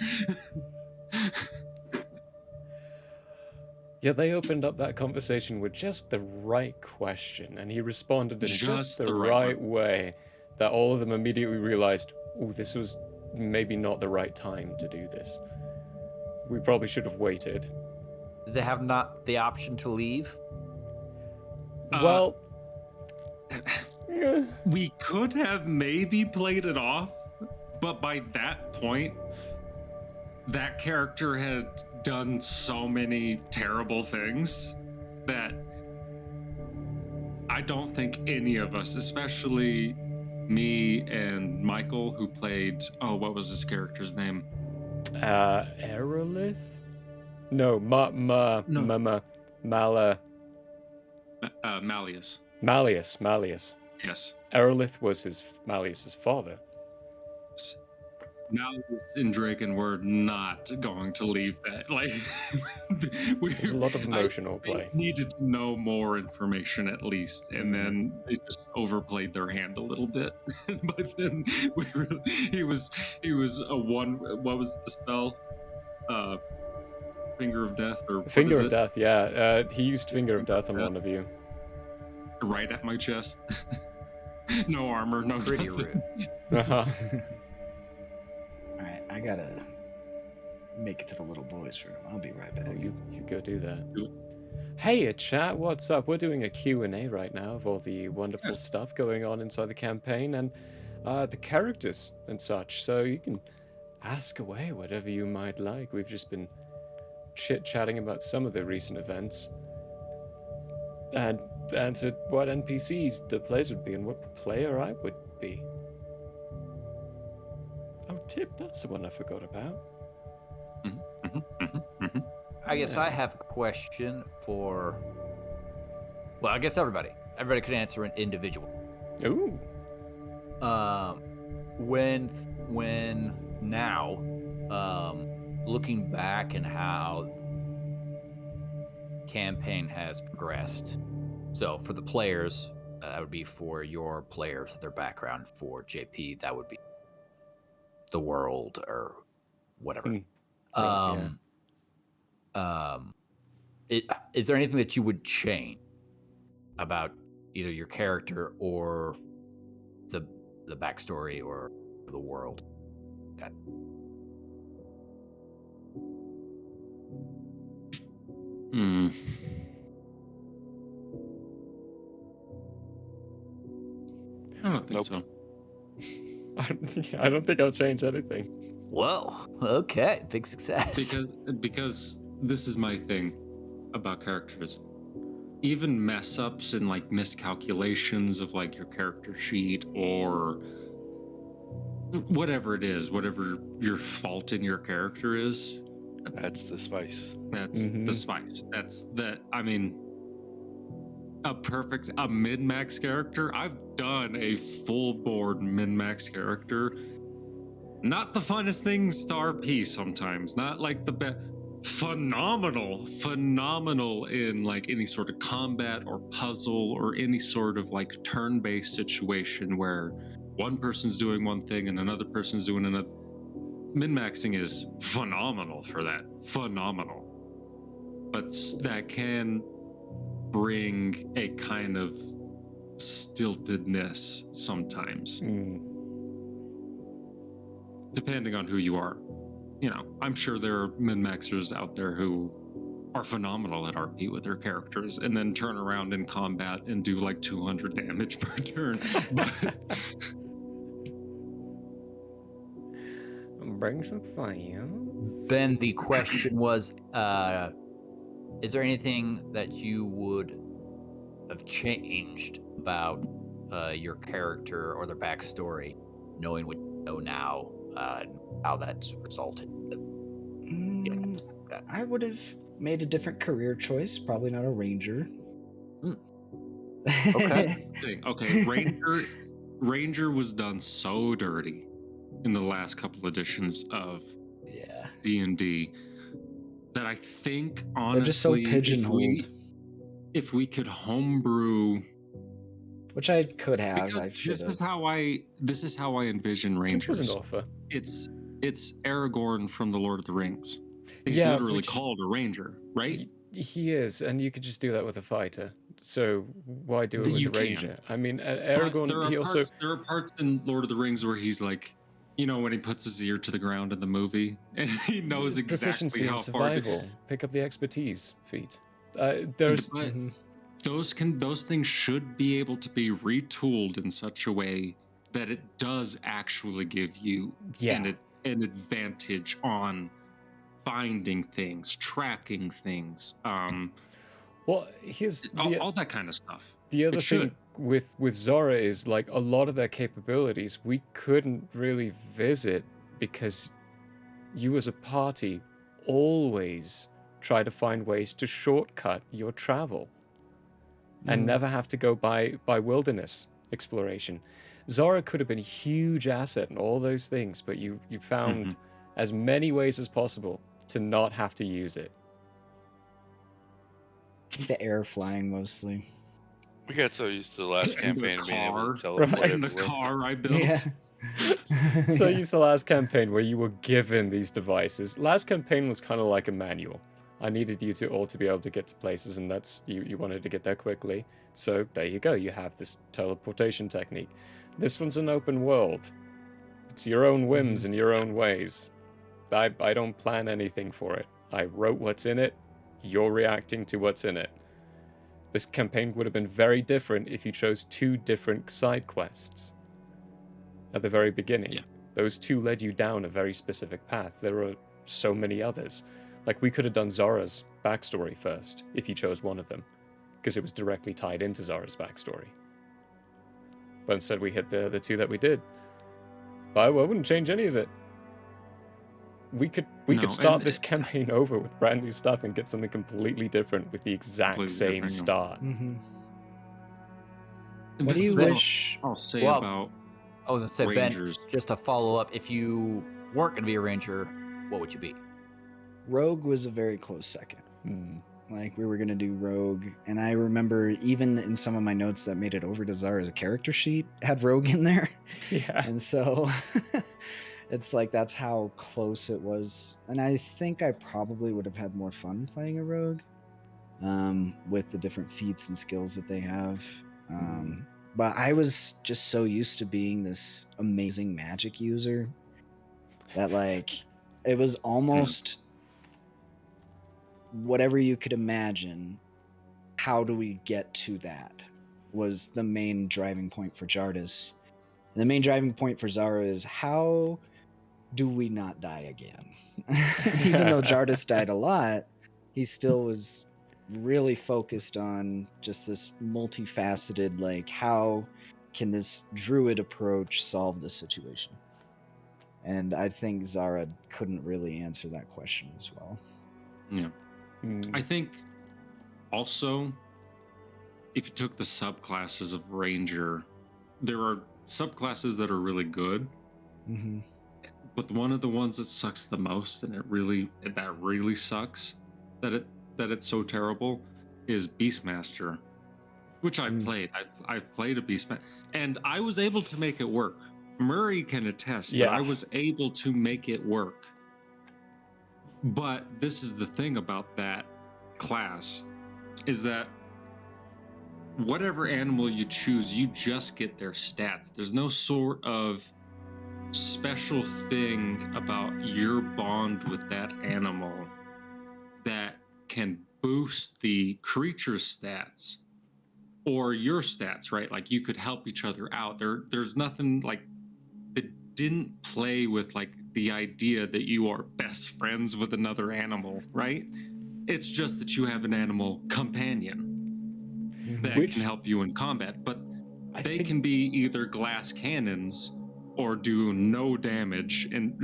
Yeah, they opened up that conversation with just the right question, and he responded in just the right way that all of them immediately realized, oh, this was maybe not the right time to do this. We probably should have waited. Did they have not the option to leave? Well, We could have maybe played it off, but by that point, that character had done so many terrible things that I don't think any of us, especially me and Michael, who played, what was his character's name? Aerolith? No, Mala. Malleus. Malleus. Yes. Aerolith was Malleus's father. Malleus and Draken were not going to leave that. Like, There's a lot of emotional they play. needed to know more information at least, and then they just overplayed their hand a little bit. But then he was a one. What was the spell? Finger of Death or Finger of Death, yeah. He used Finger of Death on Yeah. one of you. right at my chest. No armor, no Pretty nothing. rude. Uh-huh. All right, I gotta make it to the little boy's room. I'll be right back. Oh, you go do that. Do it. Hey, chat, what's up? We're doing a Q&A right now of all the wonderful Yes. stuff going on inside the campaign and the characters and such. So you can ask away whatever you might like. We've just been chit-chatting about some of the recent events and answered what NPCs the players would be and what player I would be. Oh, Tip, that's the one I forgot about. I guess I have a question for. Well, I guess everybody. Everybody could answer an individual. Ooh. When now, looking back and how campaign has progressed. So for the players, that would be for your players, their background. For JP, that would be the world or whatever. Right, yeah. Is there anything that you would change about either your character or the backstory or the world? That I don't think Nope. so. I don't think I'll change anything. Whoa. Okay. Big success. Because this is my thing about characters. Even mess ups and like miscalculations of like your character sheet or whatever it is, whatever your fault in your character is, That's the spice. that's the spice. That's that. I mean, a min-max character. I've done a full board min-max character. Not the funnest things to RP sometimes. Not like the best. Phenomenal in like any sort of combat or puzzle or any sort of like turn-based situation where one person's doing one thing and another person's doing another. Min-maxing is phenomenal for that. Phenomenal. But that can bring a kind of stiltedness sometimes. Depending on who you are. You know, I'm sure there are min-maxers out there who are phenomenal at RP with their characters and then turn around in combat and do like 200 damage per turn. But Bring some fire. Then the question was, is there anything that you would have changed about your character or their backstory, knowing what you know now, and how that's resulted? I would have made a different career choice. Probably not a ranger. Okay. okay, Ranger was done so dirty in the last couple editions of Yeah. D&D that I think They're just so honestly pigeonholed. if we could homebrew, Which I could have. because I should this have. is how I envision Which was Rangers. an offer. It's Aragorn from the Lord of the Rings. He's Yeah, literally which- called a ranger, right? He is, and you could just do that with a fighter. So why do it with You a can. ranger? I mean, But Aragorn, there are parts in Lord of the Rings where he's like, you know, when he puts his ear to the ground in the movie and he knows proficiency exactly in how far survival. Pick up the expertise feat. There's But those things should be able to be retooled in such a way that it does actually give you an advantage on finding things, tracking things, well, here's all that kind of stuff. the other It thing should. with Zora is like a lot of their capabilities we couldn't really visit because you as a party always try to find ways to shortcut your travel and never have to go by wilderness exploration. Zora could have been a huge asset in all those things, but you found as many ways as possible to not have to use it. The air flying mostly. We got so used to the last And campaign the of being able car, to teleport in the everywhere. car I built. Yeah. So you used the last campaign where you were given these devices. Last campaign was kind of like a manual. I needed you to all to be able to get to places, and that's you wanted to get there quickly. So there you go. You have this teleportation technique. This one's an open world. It's your own whims and your own ways. I don't plan anything for it. I wrote what's in it. You're reacting to what's in it. This campaign would have been very different if you chose 2 different side quests at the very beginning. Yeah. Those 2 led you down a very specific path. There are so many others. Like, we could have done Zora's backstory first if you chose one of them, because it was directly tied into Zora's backstory. But instead we hit the 2 that we did. But I wouldn't change any of it. We could start this campaign over with brand new stuff and get something completely different with the exact same start. Mm-hmm. And What this do is you what wish? I'll say Well, about I was gonna say, Rangers. Ben, just to follow up, if you weren't gonna be a ranger, what would you be? Rogue was a very close second. Hmm. Like, we were gonna do Rogue, and I remember even in some of my notes that made it over to Zara's character sheet had Rogue in there. Yeah. And so it's like that's how close it was. And I think I probably would have had more fun playing a Rogue, with the different feats and skills that they have. But I was just so used to being this amazing magic user that, like, it was almost whatever you could imagine. How do we get to that was the main driving point for Jardis. And the main driving point for Zara is, how do we not die again? Even though Jardis died a lot, he still was really focused on just this multifaceted, like, how can this druid approach solve this situation? And I think Zara couldn't really answer that question as well. Yeah. I think also, if you took the subclasses of Ranger, there are subclasses that are really good, Mm-hmm. but one of the ones that sucks the most, and that really sucks, that it's so terrible, is Beastmaster, which I've played. I've played a Beastmaster, and I was able to make it work. Murray can attest that I was able to make it work. But this is the thing about that class, is that whatever animal you choose, you just get their stats. There's no sort of special thing about your bond with that animal that can boost the creature's stats or your stats, right? Like, you could help each other out. There's nothing like that didn't play with like the idea that you are best friends with another animal, right? It's just that you have an animal companion that can help you in combat, but they can be either glass cannons or do no damage and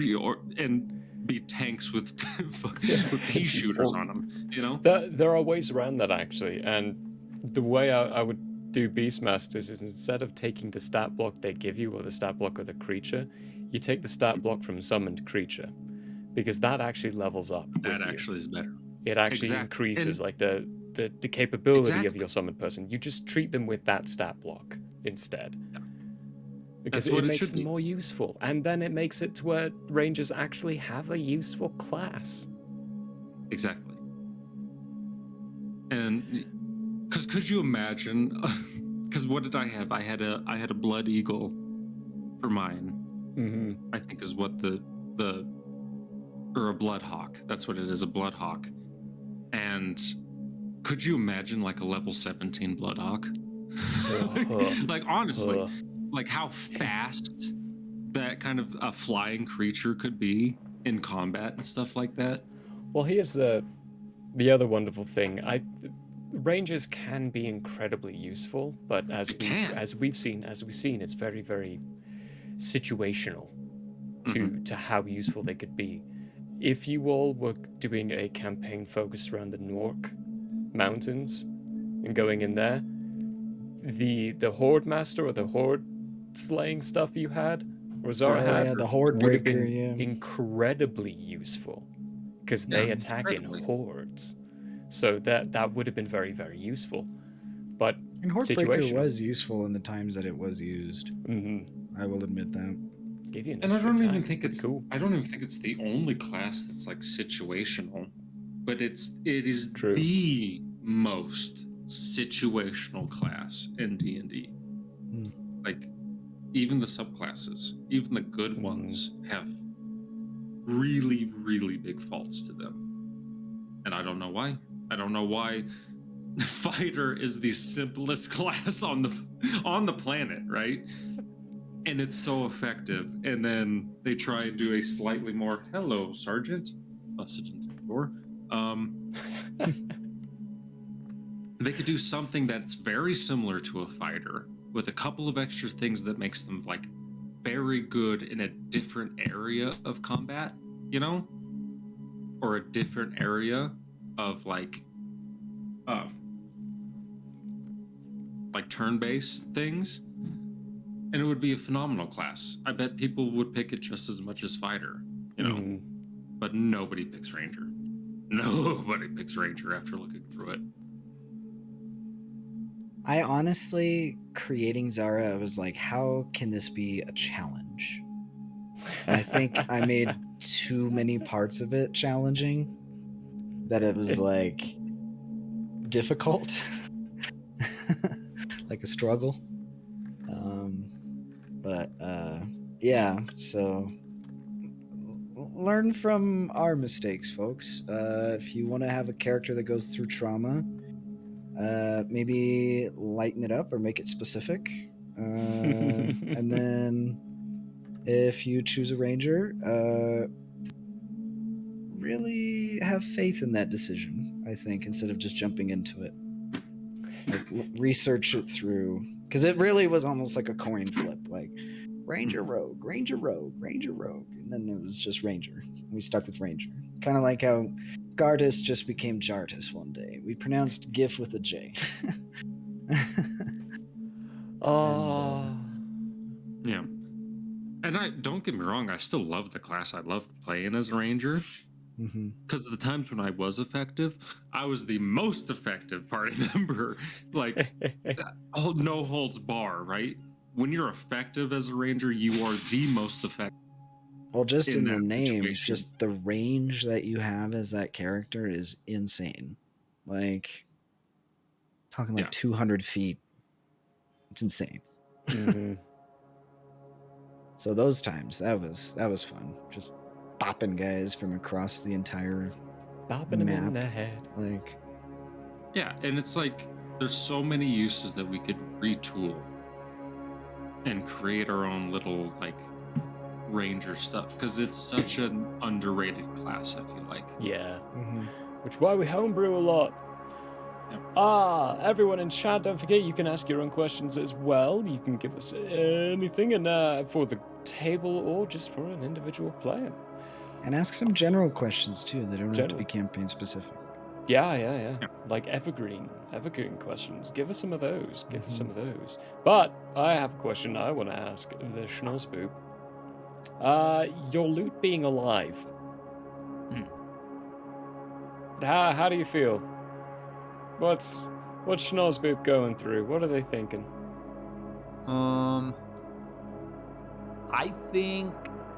be tanks with pea shooters on them, you know? There are ways around that, actually, and the way I would do Beastmasters is, instead of taking the stat block they give you or the stat block of the creature, you take the stat block from summoned creature, because that actually levels up. That actually is better. It actually increases like the capability of your summoned person. You just treat them with that stat block instead. Because it makes them more useful, and then it makes it to where Rangers actually have a useful class. Exactly. And because could you imagine? Because what did I have? I had a blood eagle for mine. Mm-hmm. I think is what or a blood hawk. That's what it is, a blood hawk. And could you imagine like a level 17 blood hawk? Like, honestly, like how fast that kind of a flying creature could be in combat and stuff like that. Well, here's the other wonderful thing. Rangers can be incredibly useful, but as we've seen, it's very, very situational to how useful they could be. If you all were doing a campaign focused around the Nork Mountains and going in there, the Horde Master or the Horde slaying stuff you had, or Zara had, the Horde would have Breaker, been incredibly useful, because they attack in hordes. So that would have been very, very useful. But and Horde Breaker was useful in the times that it was used. I will admit that. Give you an and I don't even think it's cool. I don't even think it's the only class that's like situational. but it is True. the most situational class in D&D. Like, even the subclasses, even the good ones, have really, really big faults to them. And I don't know why. I don't know why fighter is the simplest class on the planet, right? And it's so effective. And then they try and do a slightly more, hello, Sergeant, busted into the door. They could do something that's very similar to a fighter with a couple of extra things that makes them like very good in a different area of combat, you know, or a different area of like turn-based things, and it would be a phenomenal class. I bet people would pick it just as much as fighter, you know. But nobody picks ranger. Nobody picks ranger after looking through it. I honestly, creating Zara, I was like, how can this be a challenge? And I think I made too many parts of it challenging that it was like difficult, like a struggle. But yeah, so learn from our mistakes, folks. If you want to have a character that goes through trauma, maybe lighten it up or make it specific. And then if you choose a ranger, really have faith in that decision, I think, instead of just jumping into it. Like, research it through, because it really was almost like a coin flip, like ranger rogue, ranger rogue, ranger rogue, and then it was just ranger. We stuck with ranger, kind of like how Gardas just became Jartus one day. We pronounced GIF with a J. Yeah. And I don't get me wrong, I still love the class. I loved playing as a ranger. Because of the times when I was effective, I was the most effective party member. Like, no holds bar, right? When you're effective as a ranger, you are the most effective. Well, just in the that name, situation. just the range that you have as that character is insane. Like, talking like 200 feet. It's insane. So those times, that was fun. Just bopping guys from across the entire bopping them in the head. Like, yeah, and it's like there's so many uses that we could retool and create our own little like ranger stuff, because it's such an underrated class, I feel like. Yeah. Which is why we homebrew a lot. Yep. Everyone in chat, don't forget you can ask your own questions as well. You can give us anything, and for the table or just for an individual player. And ask some general questions too. They don't have to be campaign specific. Yeah. Like evergreen questions. Give us some of those. Give us some of those. But I have a question I want to ask the Schnozzboop. Your loot being alive. How do you feel? What's Schnozzboop going through? What are they thinking? I think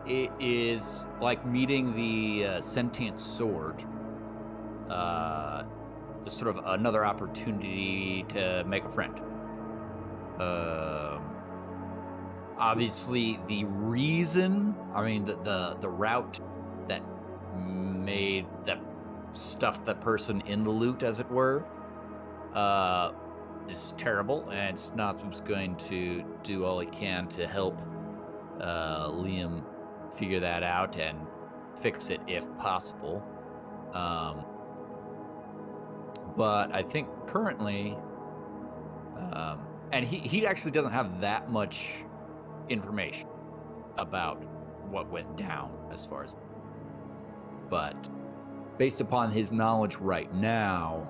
it is like meeting the sentient sword. Sort of another opportunity to make a friend. Obviously, the reason, I mean, the route that made that stuffed that person in the loot, as it were, is terrible, and Snot's going to do all he can to help Liam figure that out and fix it if possible. But I think currently, and he actually doesn't have that much information about what went down as far as, but based upon his knowledge right now,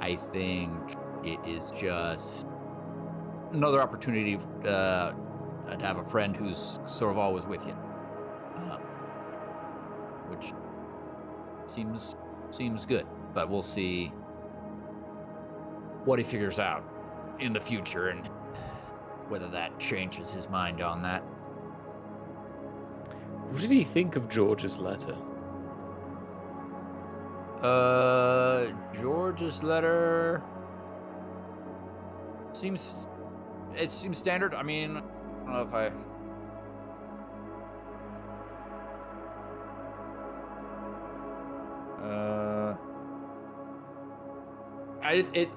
I think it is just another opportunity to have a friend who's sort of always with you, which seems good. But we'll see what he figures out in the future and whether that changes his mind on that. What did he think of George's letter? George's letter seems standard. I mean, I don't know if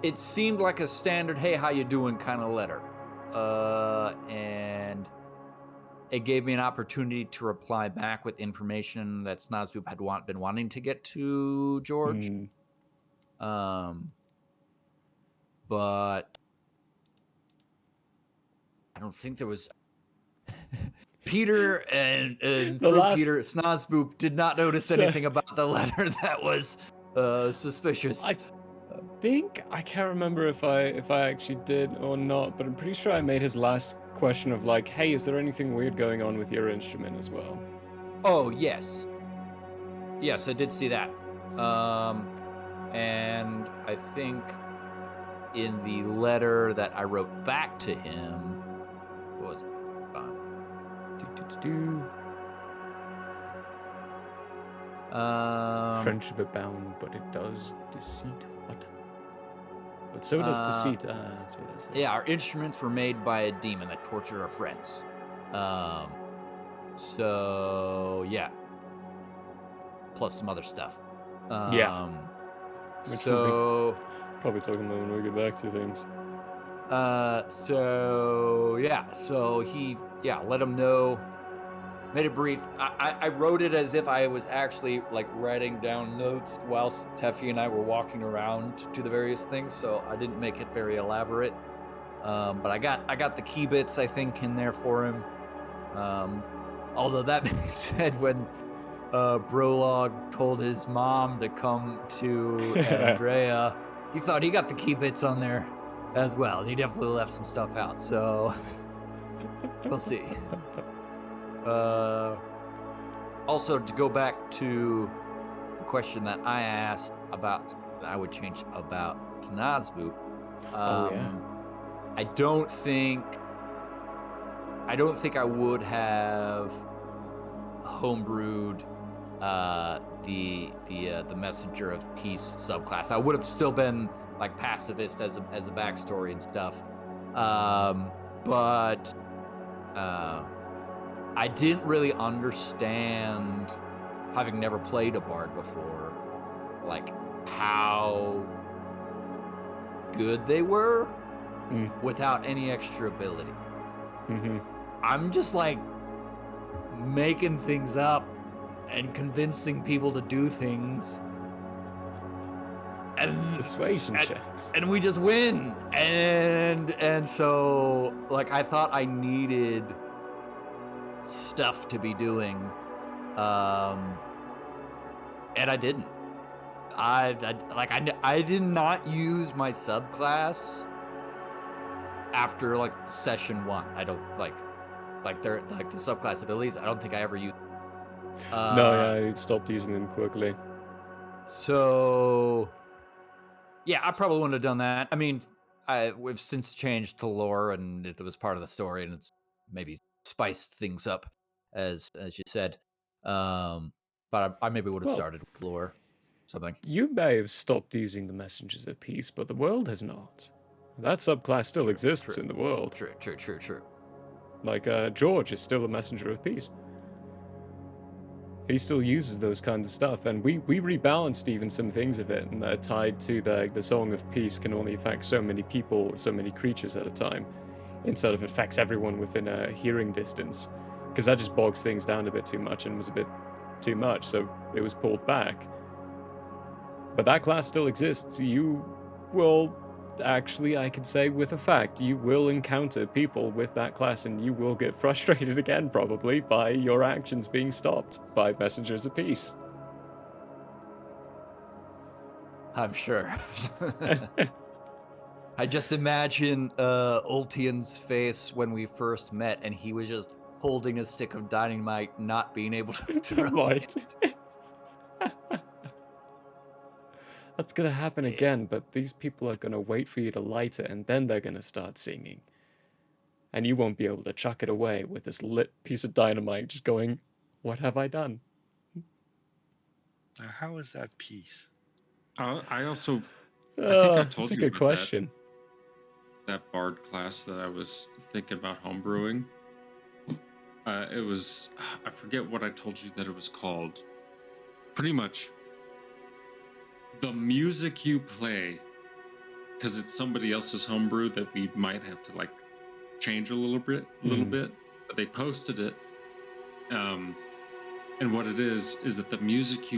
it seemed like a standard, hey, how you doing kind of letter. And it gave me an opportunity to reply back with information that Snozboop had been wanting to get to George. But I don't think there was Peter and Peter, Snozboop did not notice anything about the letter that was suspicious. I can't remember if I actually did or not, but I'm pretty sure I made his last question of like, hey, is there anything weird going on with your instrument as well? Oh, yes. Yes, I did see that. And I think in the letter that I wrote back to him, what was it? Friendship abound, but it does deceit. What? But so does deceit. That's what that says. Yeah, our instruments were made by a demon that tortured our friends. So yeah. Plus some other stuff. Yeah. So probably talking about when we get back to things. So yeah. So he let him know. Made it brief. I wrote it as if I was actually like writing down notes whilst Teffy and I were walking around to the various things, so I didn't make it very elaborate. But I got the key bits, I think, in there for him. Although that being said, when Brolog told his mom to come to Andrea, he thought he got the key bits on there as well. And he definitely left some stuff out, so we'll see. Also, to go back to the question that I asked about, that I would change about Snozboop. I don't think I would have homebrewed the Messenger of Peace subclass. I would have still been like pacifist as a backstory and stuff. But I didn't really understand, having never played a bard before, like how good they were without any extra ability. I'm just like making things up and convincing people to do things, and persuasion checks, and we just win. And so like I thought I needed stuff to be doing, and I didn't. I did not use my subclass after like session 1. I don't like they're like the subclass abilities. I don't think I ever used. No, I stopped using them quickly. So yeah, I probably wouldn't have done that. I mean, we've since changed to lore, and it was part of the story, and it's maybe spiced things up, as you said. But I maybe would have started with lore, something. You may have stopped using the Messengers of Peace, but the world has not. That subclass still exists in the world. True. Like, George is still a Messenger of Peace. He still uses those kind of stuff, and we rebalanced even some things of it, and they're tied to the Song of Peace can only affect so many people, so many creatures at a time, instead of it affects everyone within a hearing distance, because that just bogs things down a bit too much and was a bit too much, so it was pulled back. But that class still exists. You will, actually, I could say with a fact, you will encounter people with that class, and you will get frustrated again, probably, by your actions being stopped by Messengers of Peace. I'm sure. I just imagine Ultian's face when we first met, and he was just holding a stick of dynamite, not being able to throw it. That's gonna happen again, but these people are gonna wait for you to light it, and then they're gonna start singing. And you won't be able to chuck it away with this lit piece of dynamite just going, what have I done? Now, how is that peace? I also, I think I've told That's a you good about question. that bard class that I was thinking about homebrewing. It was, I forget what I told you that it was called. Pretty much the music you play, because it's somebody else's homebrew that we might have to like change a little bit. But they posted it, and what it is that the music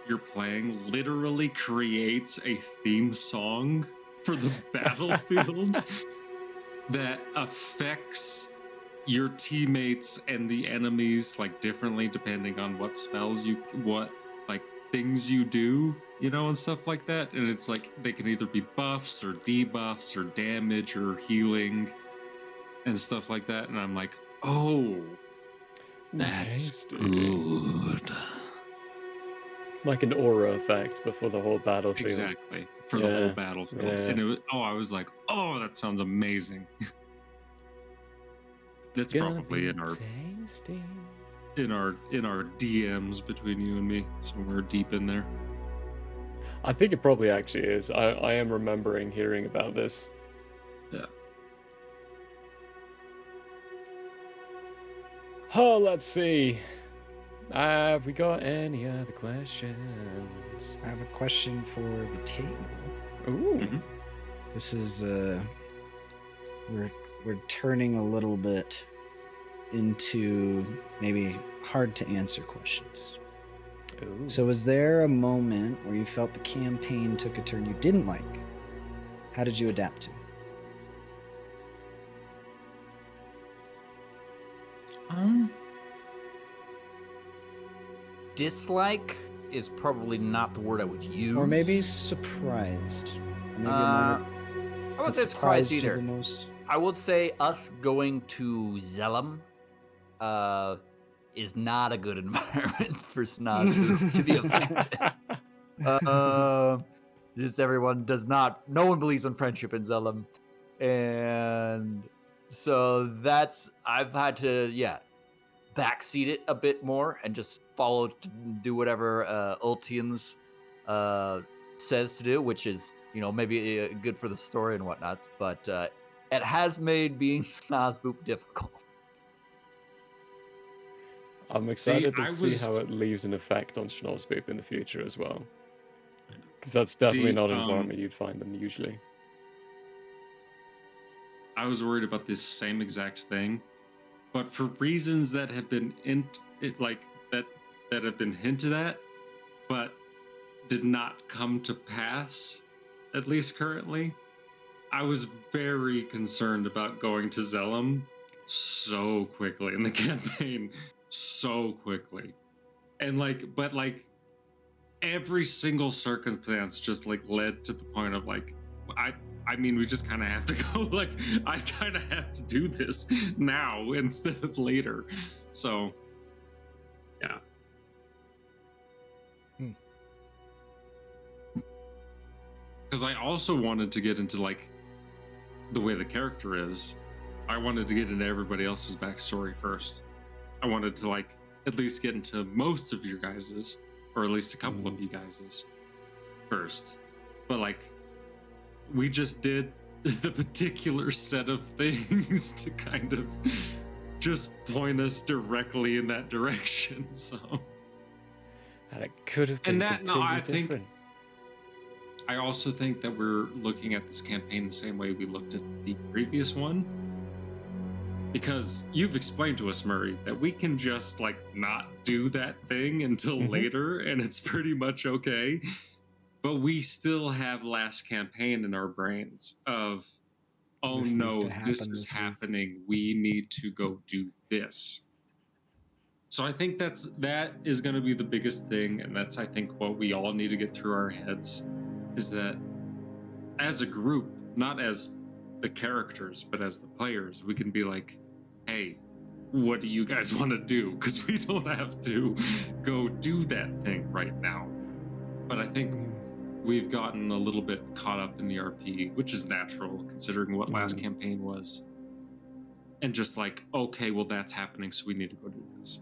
you're playing literally creates a theme song for the battlefield that affects your teammates and the enemies like differently depending on what spells what like things you do, and stuff like that. And it's like they can either be buffs or debuffs or damage or healing and stuff like that. And I'm like, oh, that's Tasty. good. Like an aura effect before the whole battlefield. Exactly, for the whole Yeah, battlefield. yeah. And it was, I was like, oh, that sounds amazing. That's probably in our tasty. in our DMs between you and me, somewhere deep in there. I think it probably actually is. I am remembering hearing about this. Yeah. Oh, let's see. Have we got any other questions? I have a question for the table. Ooh. Mm-hmm. This is we're turning a little bit into maybe hard to answer questions. Ooh. So was there a moment where you felt the campaign took a turn you didn't like? How did you adapt to it? Dislike is probably not the word I would use. Or maybe surprised. Maybe a moment I wouldn't say that surprised you either. the most. I would say us going to Zellum is not a good environment for Snozboop to be effective. Just everyone does not, no one believes in friendship in Zellum. And so I've had to, backseat it a bit more and just follow to do whatever Ultians says to do, which is, maybe good for the story and whatnot. But it has made being Snozboop difficult. I'm excited to see how it leaves an effect on Schnozboop in the future as well. Because that's definitely not an environment you'd find them usually. I was worried about this same exact thing, but for reasons that have been that have been hinted at, but did not come to pass, at least currently, I was very concerned about going to Zellum so quickly in the campaign, so quickly, and but every single circumstance just led to the point of I mean, we just kind of have to go. I kind of have to do this now instead of later. So, yeah. Because I also wanted to get into the way the character is. I wanted to get into everybody else's backstory first. I wanted to at least get into most of your guys's, or at least a couple of you guys's first. But we just did the particular set of things to kind of just point us directly in that direction. So, and it could have been different. I also think that we're looking at this campaign the same way we looked at the previous one, because you've explained to us, Murray, that we can just not do that thing until later, and it's pretty much okay. But we still have last campaign in our brains of, oh no, this is happening. We need to go do this. So I think that is going to be the biggest thing, and that's I think what we all need to get through our heads, is that as a group, not as the characters, but as the players, we can be like, hey, what do you guys want to do? Because we don't have to go do that thing right now. But I think we've gotten a little bit caught up in the RP, which is natural considering what last campaign was. And just okay, well, that's happening, so we need to go do this.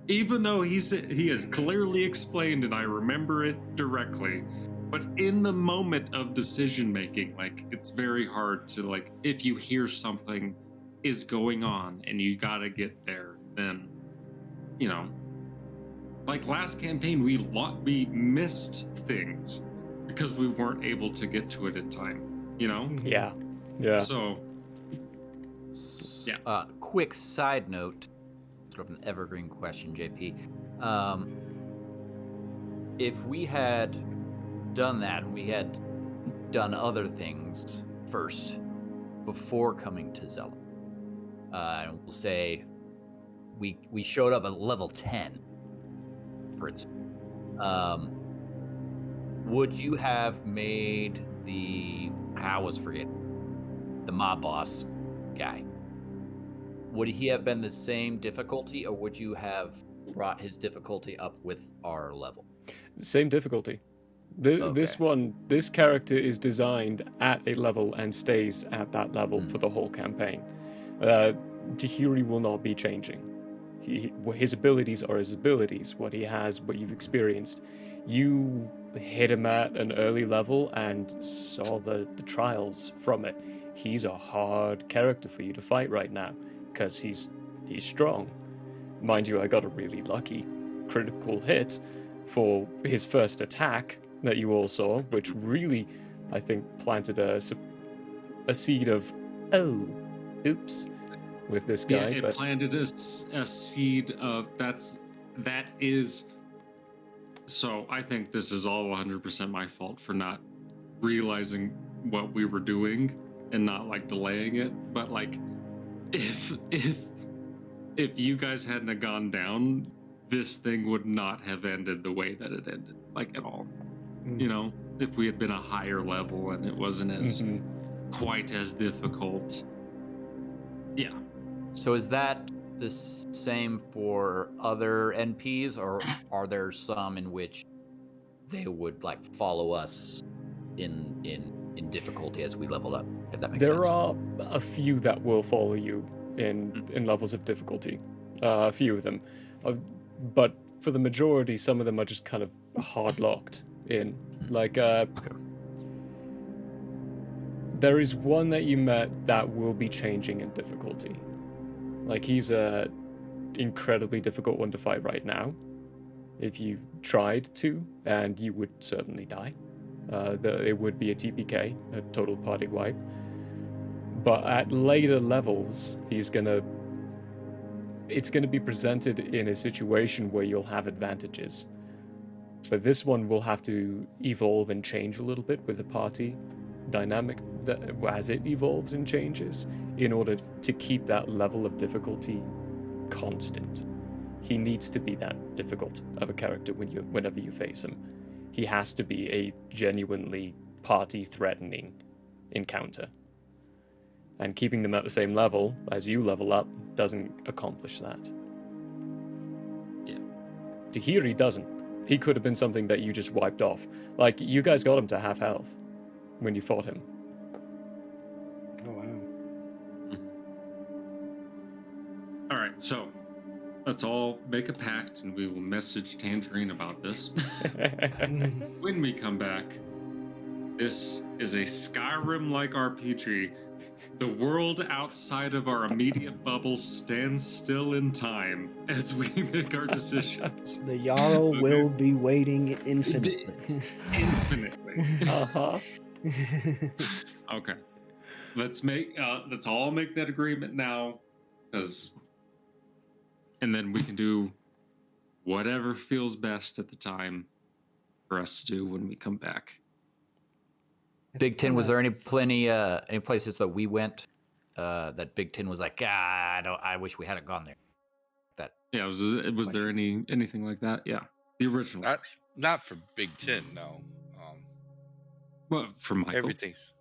Even though he has clearly explained, and I remember it directly, But in the moment of decision making, like it's very hard to like if you hear something is going on and you gotta get there, then you know, like last campaign we missed things because we weren't able to get to it in time. You know, Yeah. Yeah. so Yeah. Quick side note, sort of an evergreen question, JP. If we had done that and we had done other things first before coming to Zella, and we'll say we showed up at level 10, for instance, would you have made I always forget, the mob boss guy? Would he have been the same difficulty, or would you have brought his difficulty up with our level? Same difficulty. Okay. This character is designed at a level and stays at that level for the whole campaign. Tahiri will not be changing. His abilities are his abilities. What he has, what you've experienced. You hit him at an early level and saw the trials from it. He's a hard character for you to fight right now because he's strong. Mind you, I got a really lucky critical hit for his first attack that you all saw, which really, I think, planted a seed of, oh, oops, with this guy. Yeah, it planted a seed of that is. So I think this is all 100% my fault for not realizing what we were doing and not like delaying it. But like, if you guys hadn't have gone down, this thing would not have ended the way that it ended, like at all. You know, if we had been a higher level and it wasn't as quite as difficult. Yeah. So is that the same for other NPs, or are there some in which they would like follow us in difficulty as we leveled up? If that makes sense. There are a few that will follow you in levels of difficulty. A few of them, but for the majority, some of them are just kind of hard locked in. Like, there is one that you met that will be changing in difficulty. Like, he's a incredibly difficult one to fight right now. If you tried to, and you would certainly die. It would be a TPK, a total party wipe. But at later levels, it's gonna be presented in a situation where you'll have advantages. But this one will have to evolve and change a little bit with the party dynamic as it evolves and changes in order to keep that level of difficulty constant. He needs to be that difficult of a character whenever you face him. He has to be a genuinely party-threatening encounter. And keeping them at the same level as you level up doesn't accomplish that. Yeah. Tahiri doesn't. He could have been something that you just wiped off. Like, you guys got him to half health when you fought him. Oh, wow. All right, so let's all make a pact and we will message Tangerine about this. When we come back, this is a Skyrim-like RPG. The world outside of our immediate bubble stands still in time as we make our decisions. The Jarl will be waiting infinitely. Infinitely. Uh-huh. Okay. Let's all make that agreement now, and then we can do whatever feels best at the time for us to do when we come back. Big Ten, was there any places that we went that Big Ten was like, I wish we hadn't gone there? That Yeah, was there anything like that? Yeah, the original. Not for Big Ten, no. Well, for Michael. Everything's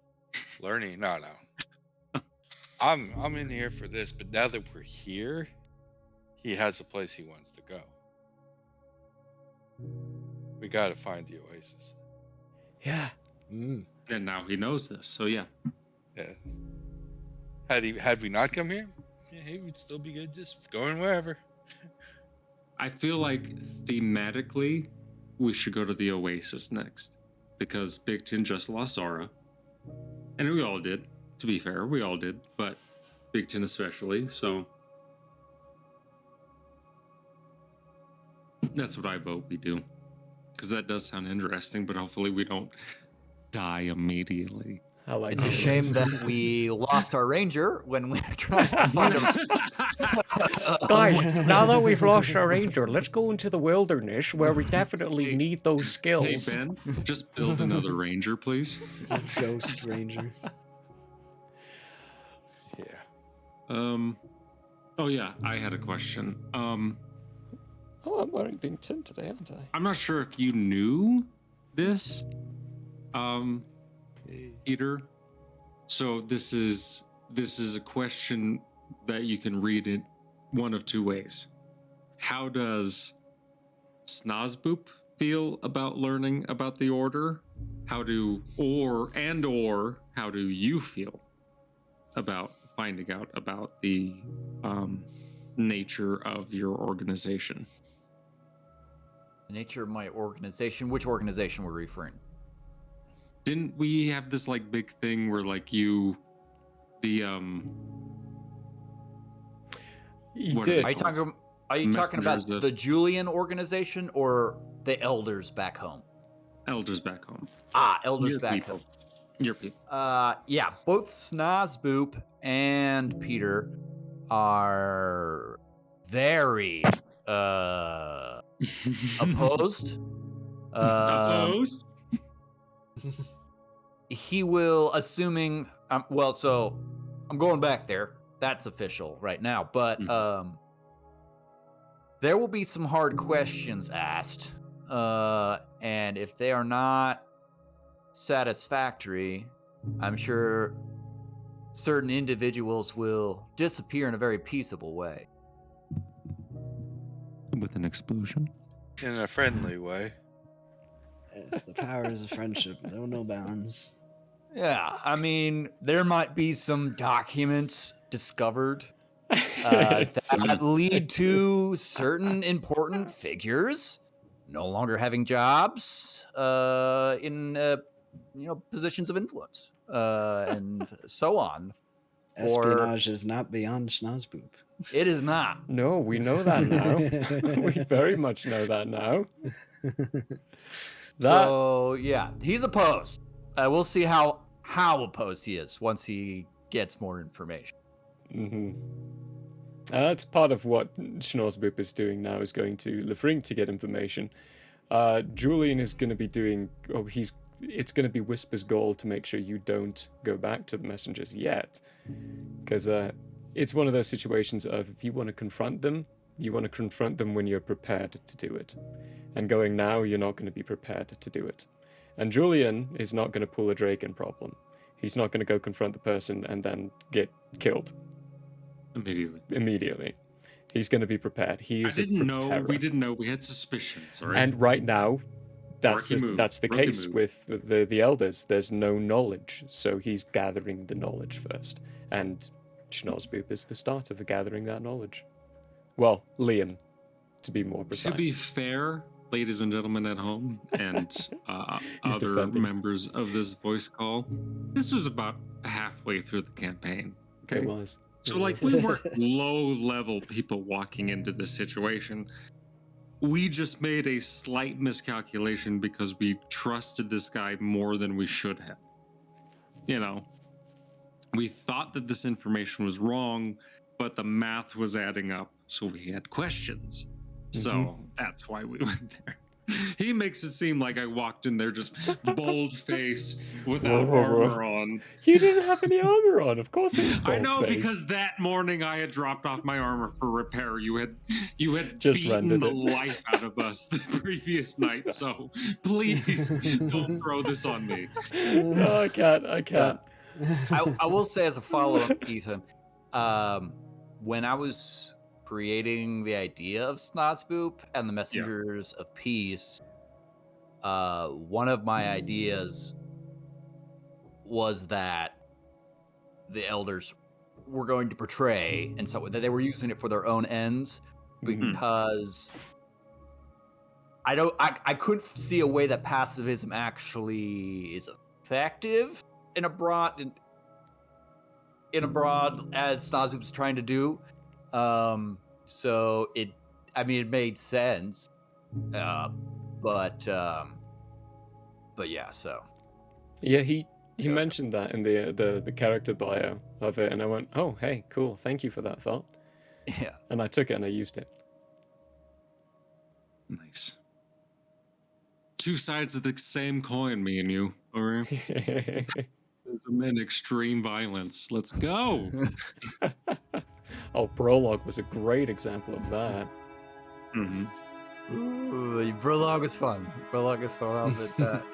learning. No. I'm in here for this, but now that we're here, he has a place he wants to go. We got to find the oasis. Yeah. And now he knows this, so yeah. Yeah. Had we not come here, yeah, he would still be good just going wherever. I feel like thematically, we should go to the oasis next. because Big Tin just lost Zara. And we all did, to be fair. We all did, but Big Tin especially. So that's what I vote we do. Because that does sound interesting, but hopefully we don't die immediately. I like It's a that. shame that we lost our ranger when we were trying to find him. Guys, now that we've lost our ranger, let's go into the wilderness where we definitely Hey- need those Hey, skills. Ben, just build another ranger, please. Just Ghost Ranger. Yeah. Oh yeah, I had a question. Oh, I'm wearing Big Tin today, aren't I? I'm not sure if you knew this, Peter. So this is a question that you can read it one of two ways. How does Snozboop feel about learning about the order? How do how do you feel about finding out about the nature of your organization? The nature of my organization. Which organization we're referring? Didn't we have this like big thing where like you You What are did. they called? Are you talking about Messengers of- the Julian organization or the elders back home? elders back home? Elders Your back people. home. Your people. Yeah, both Snozboop and Peter are very opposed. Opposed? He will, assuming so I'm going back there. That's official right now, but there will be some hard questions asked, and if they are not satisfactory, I'm sure certain individuals will disappear in a very peaceable way. With an explosion. In a friendly way. It's the powers of friendship. No bounds. Yeah, I mean, there might be some documents discovered that lead to certain important figures no longer having jobs in positions of influence and so on. Espionage is not beyond Schnozboop. It is not. No, we know that now. We very much know that now. So yeah, he's opposed. We'll see how opposed he is once he gets more information. Mm-hmm. That's part of what Schnorzboop is doing now, is going to Lefrink to get information. Julian is going to be doing... it's going to be Whisper's goal to make sure you don't go back to the messengers yet. Because it's one of those situations of, if you want to confront them, you want to confront them when you're prepared to do it. And going now, you're not going to be prepared to do it. And Julian is not going to pull a Draken problem. He's not going to go confront the person and then get killed. Immediately. He's going to be prepared. He is We didn't know. We had suspicions, all right? And right now, that's the Rookie case move. with the elders. There's no knowledge, so he's gathering the knowledge first. And Schnorzboop is the start of gathering that knowledge. Well, Liam, to be more precise. To be fair, ladies and gentlemen at home, and He's other defending. members of this voice call, this was about halfway through the campaign. Okay, It was. so like we weren't low-level people walking into this situation. We just made a slight miscalculation because we trusted this guy more than we should have. You know, we thought that this information was wrong, but the math was adding up, so we had questions. So that's why we went there. He makes it seem like I walked in there just bold face without armor on. You didn't have any armor on, of course it was I know, bold-faced. because that morning I had dropped off my armor for repair. You had Just beaten rendered the it. life out of us the previous night. So please don't throw this on me. No, I can't. I will say, as a follow-up, Ethan, when I was creating the idea of Snozboop and the Messengers of Peace, one of my ideas was that the elders were going to portray, and so that they were using it for their own ends, because I couldn't see a way that pacifism actually is effective in a broad as Snazu was trying to do. So it made sense. But yeah, so Yeah, he Yeah. mentioned that in the character bio of it, and I went, oh, hey, cool, thank you for that thought. yeah. And I took it and I used it. Nice. Two sides of the same coin, me and you. All right. In extreme violence. Let's go. Oh, Prologue was a great example of that. Mm-hmm. Ooh, Prologue is fun. Prologue is fun. I'll admit that.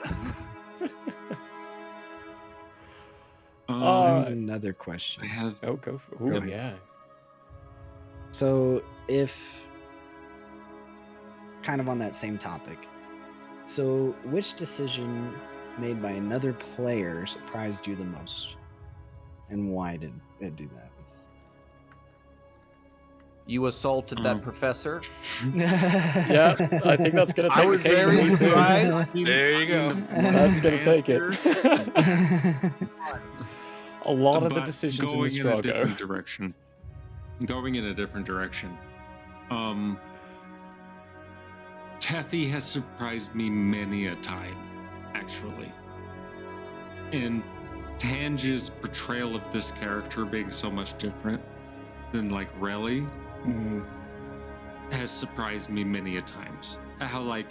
Alright. Another question. I have. Oh, go for Go Ooh, ahead. yeah. So, if kind of on that same topic, so which decision made by another player surprised you the most, and why did it do that? You assaulted that professor. Yeah, I think that's gonna take I the was cake for very me too. surprised. There you go. That's gonna take it. A lot of the But decisions in going the in a Strago. different direction. Going in a different direction. Teffy has surprised me many a time, actually. And Tange's portrayal of this character being so much different than like Relly has surprised me many a times. How like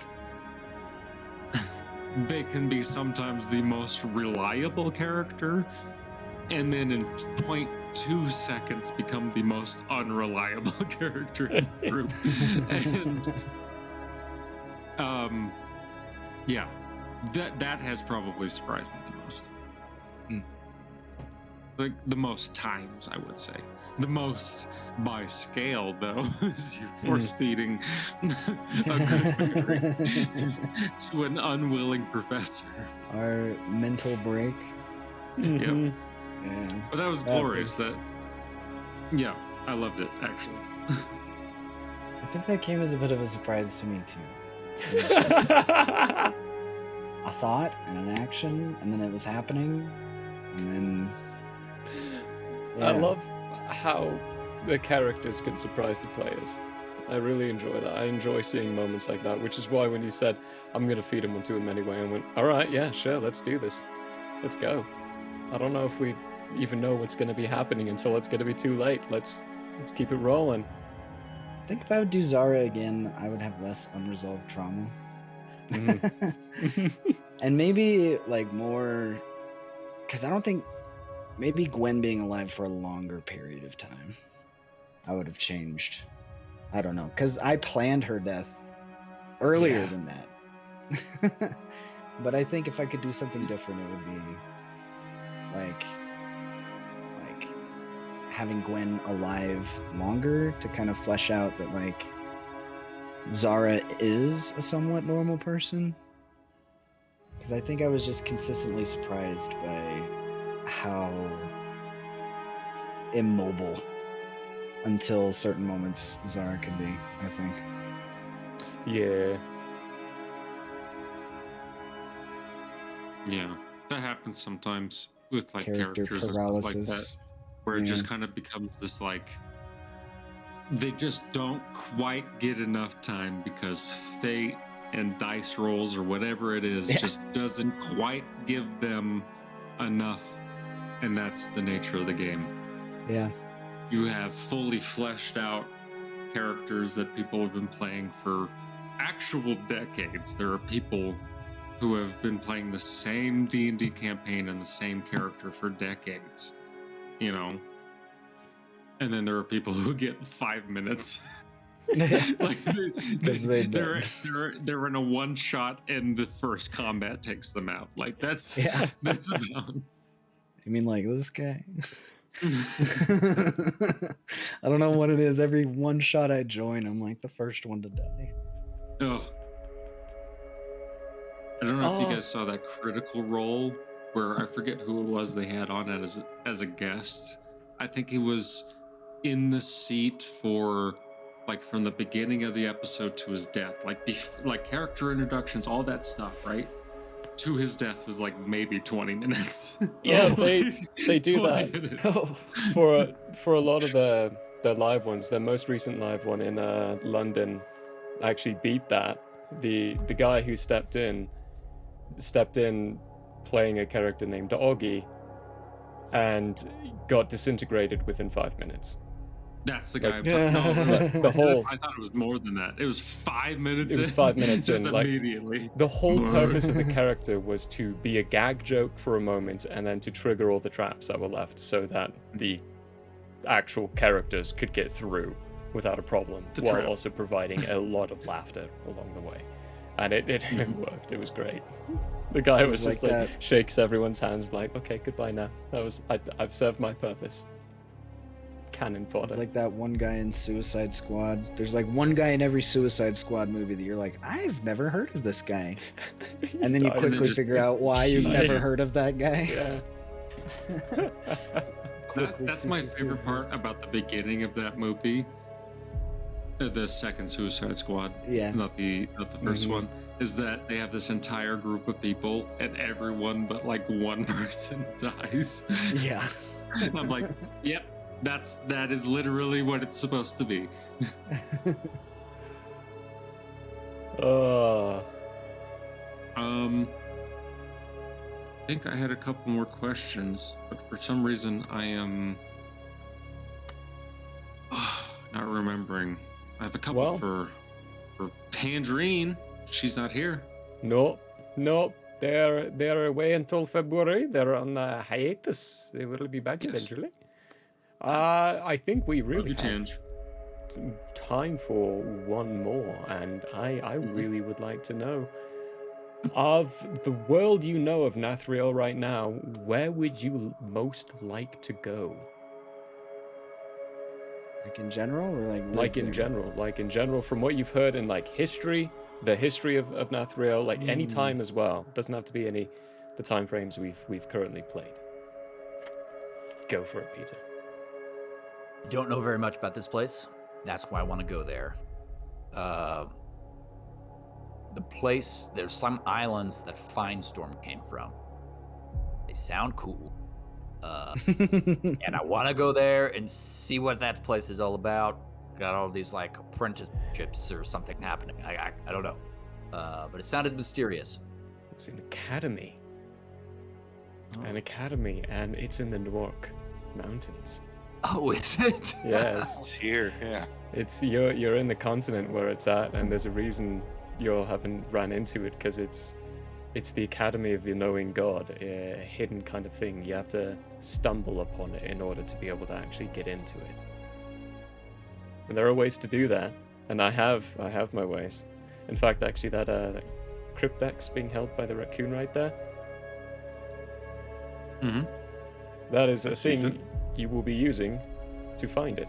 they can be sometimes the most reliable character, and then in 0.2 seconds become the most unreliable character in the group. And yeah, that has probably surprised me the most. Like the most times, I would say. The most by scale, though, is you force feeding a good berry to an unwilling professor. Our mental break. Mhm. Yeah. But that was glorious. Yeah, I loved it actually. I think that came as a bit of a surprise to me too. It was just a thought and an action, and then it was happening, and then. I Yeah. love how the characters can surprise the players. I really enjoy that. I enjoy seeing moments like that, which is why when you said, I'm going to feed him to him anyway, I went, all right, yeah, sure, let's do this. Let's go. I don't know if we even know what's going to be happening until it's going to be too late. Let's keep it rolling. I think if I would do Zara again, I would have less unresolved trauma. And maybe like more, because I don't think, maybe Gwen being alive for a longer period of time, I would have changed. I don't know, because I planned her death earlier than that. But I think if I could do something different, it would be like having Gwen alive longer to kind of flesh out that like Zara is a somewhat normal person. Because I think I was just consistently surprised by how immobile until certain moments Zara could be, I think. Yeah. Yeah, that happens sometimes with like Character characters and stuff like that, paralysis. where it just Yeah. kind of becomes this like they just don't quite get enough time because fate and dice rolls or whatever it is just doesn't quite give them enough, and that's the nature of the game. Yeah. You have fully fleshed out characters that people have been playing for actual decades. There are people who have been playing the same D&D campaign and the same character for decades, you know. And then there are people who get 5 minutes. Like they're in a one shot and the first combat takes them out. Like that's about. You mean like this guy? I don't know what it is. Every one shot I join, I'm like the first one to die. Oh. I don't know if you guys saw that Critical Role where I forget who it was they had on it as a guest. I think he was in the seat for like from the beginning of the episode to his death, like character introductions, all that stuff, right? To his death was like maybe 20 minutes. Yeah, they do 20 that. minutes. Oh. For a lot of the live ones. Their most recent live one in London actually beat that. The guy who stepped in playing a character named Augie and got disintegrated within 5 minutes. That's the guy. Like, No, it was the whole I thought it was more than that. It was 5 minutes. It was 5 minutes just in, like, immediately. the whole purpose of the character was to be a gag joke for a moment and then to trigger all the traps that were left so that the actual characters could get through without a problem, while trap. also providing a lot of laughter along the way. And it worked. It was great. The guy was just like shakes everyone's hands like, okay, goodbye now. I've served my purpose. Cannon fodder. It's like that one guy in Suicide Squad. There's like one guy in every Suicide Squad movie that you're like, I've never heard of this guy. And then you dies. quickly just figure gets out why you've shit. never heard of that guy. Yeah. That's my favorite part about the beginning of that movie. The second Suicide Squad, Yeah. not the first one, is that they have this entire group of people and everyone but like one person dies. Yeah. And I'm like, yep, that is literally what it's supposed to be. I think I had a couple more questions, but for some reason I am not remembering. I have a couple Well. for Tangerine. She's not here. No. They're away until February. They're on hiatus. They will be back Yes. eventually. I think we really Love you, have Tange. time for one more, and I really would like to know, of the world you know of Nathriel right now, where would you most like to go? Like in general, or like Like in general, from what you've heard in like the history of Nathriel, like any time as well. Doesn't have to be the time frames we've currently played. Go for it, Peter. Don't know very much about this place. That's why I want to go there. The place, there's some islands that Firestorm came from. They sound cool. And I want to go there and see what that place is all about. Got all these like apprenticeships or something happening. I don't know. But it sounded mysterious. It's an academy. An academy, and it's in the Newark Mountains. Oh, is it? Yes. It's here, yeah. It's you're in the continent where it's at, and there's a reason you all haven't ran into it, because it's the Academy of the Knowing God, a hidden kind of thing. You have to stumble upon it in order to be able to actually get into it. And there are ways to do that, and I have my ways. In fact, actually, that cryptex being held by the raccoon right there, Mm-hmm. that is a I see thing you will be using to find it.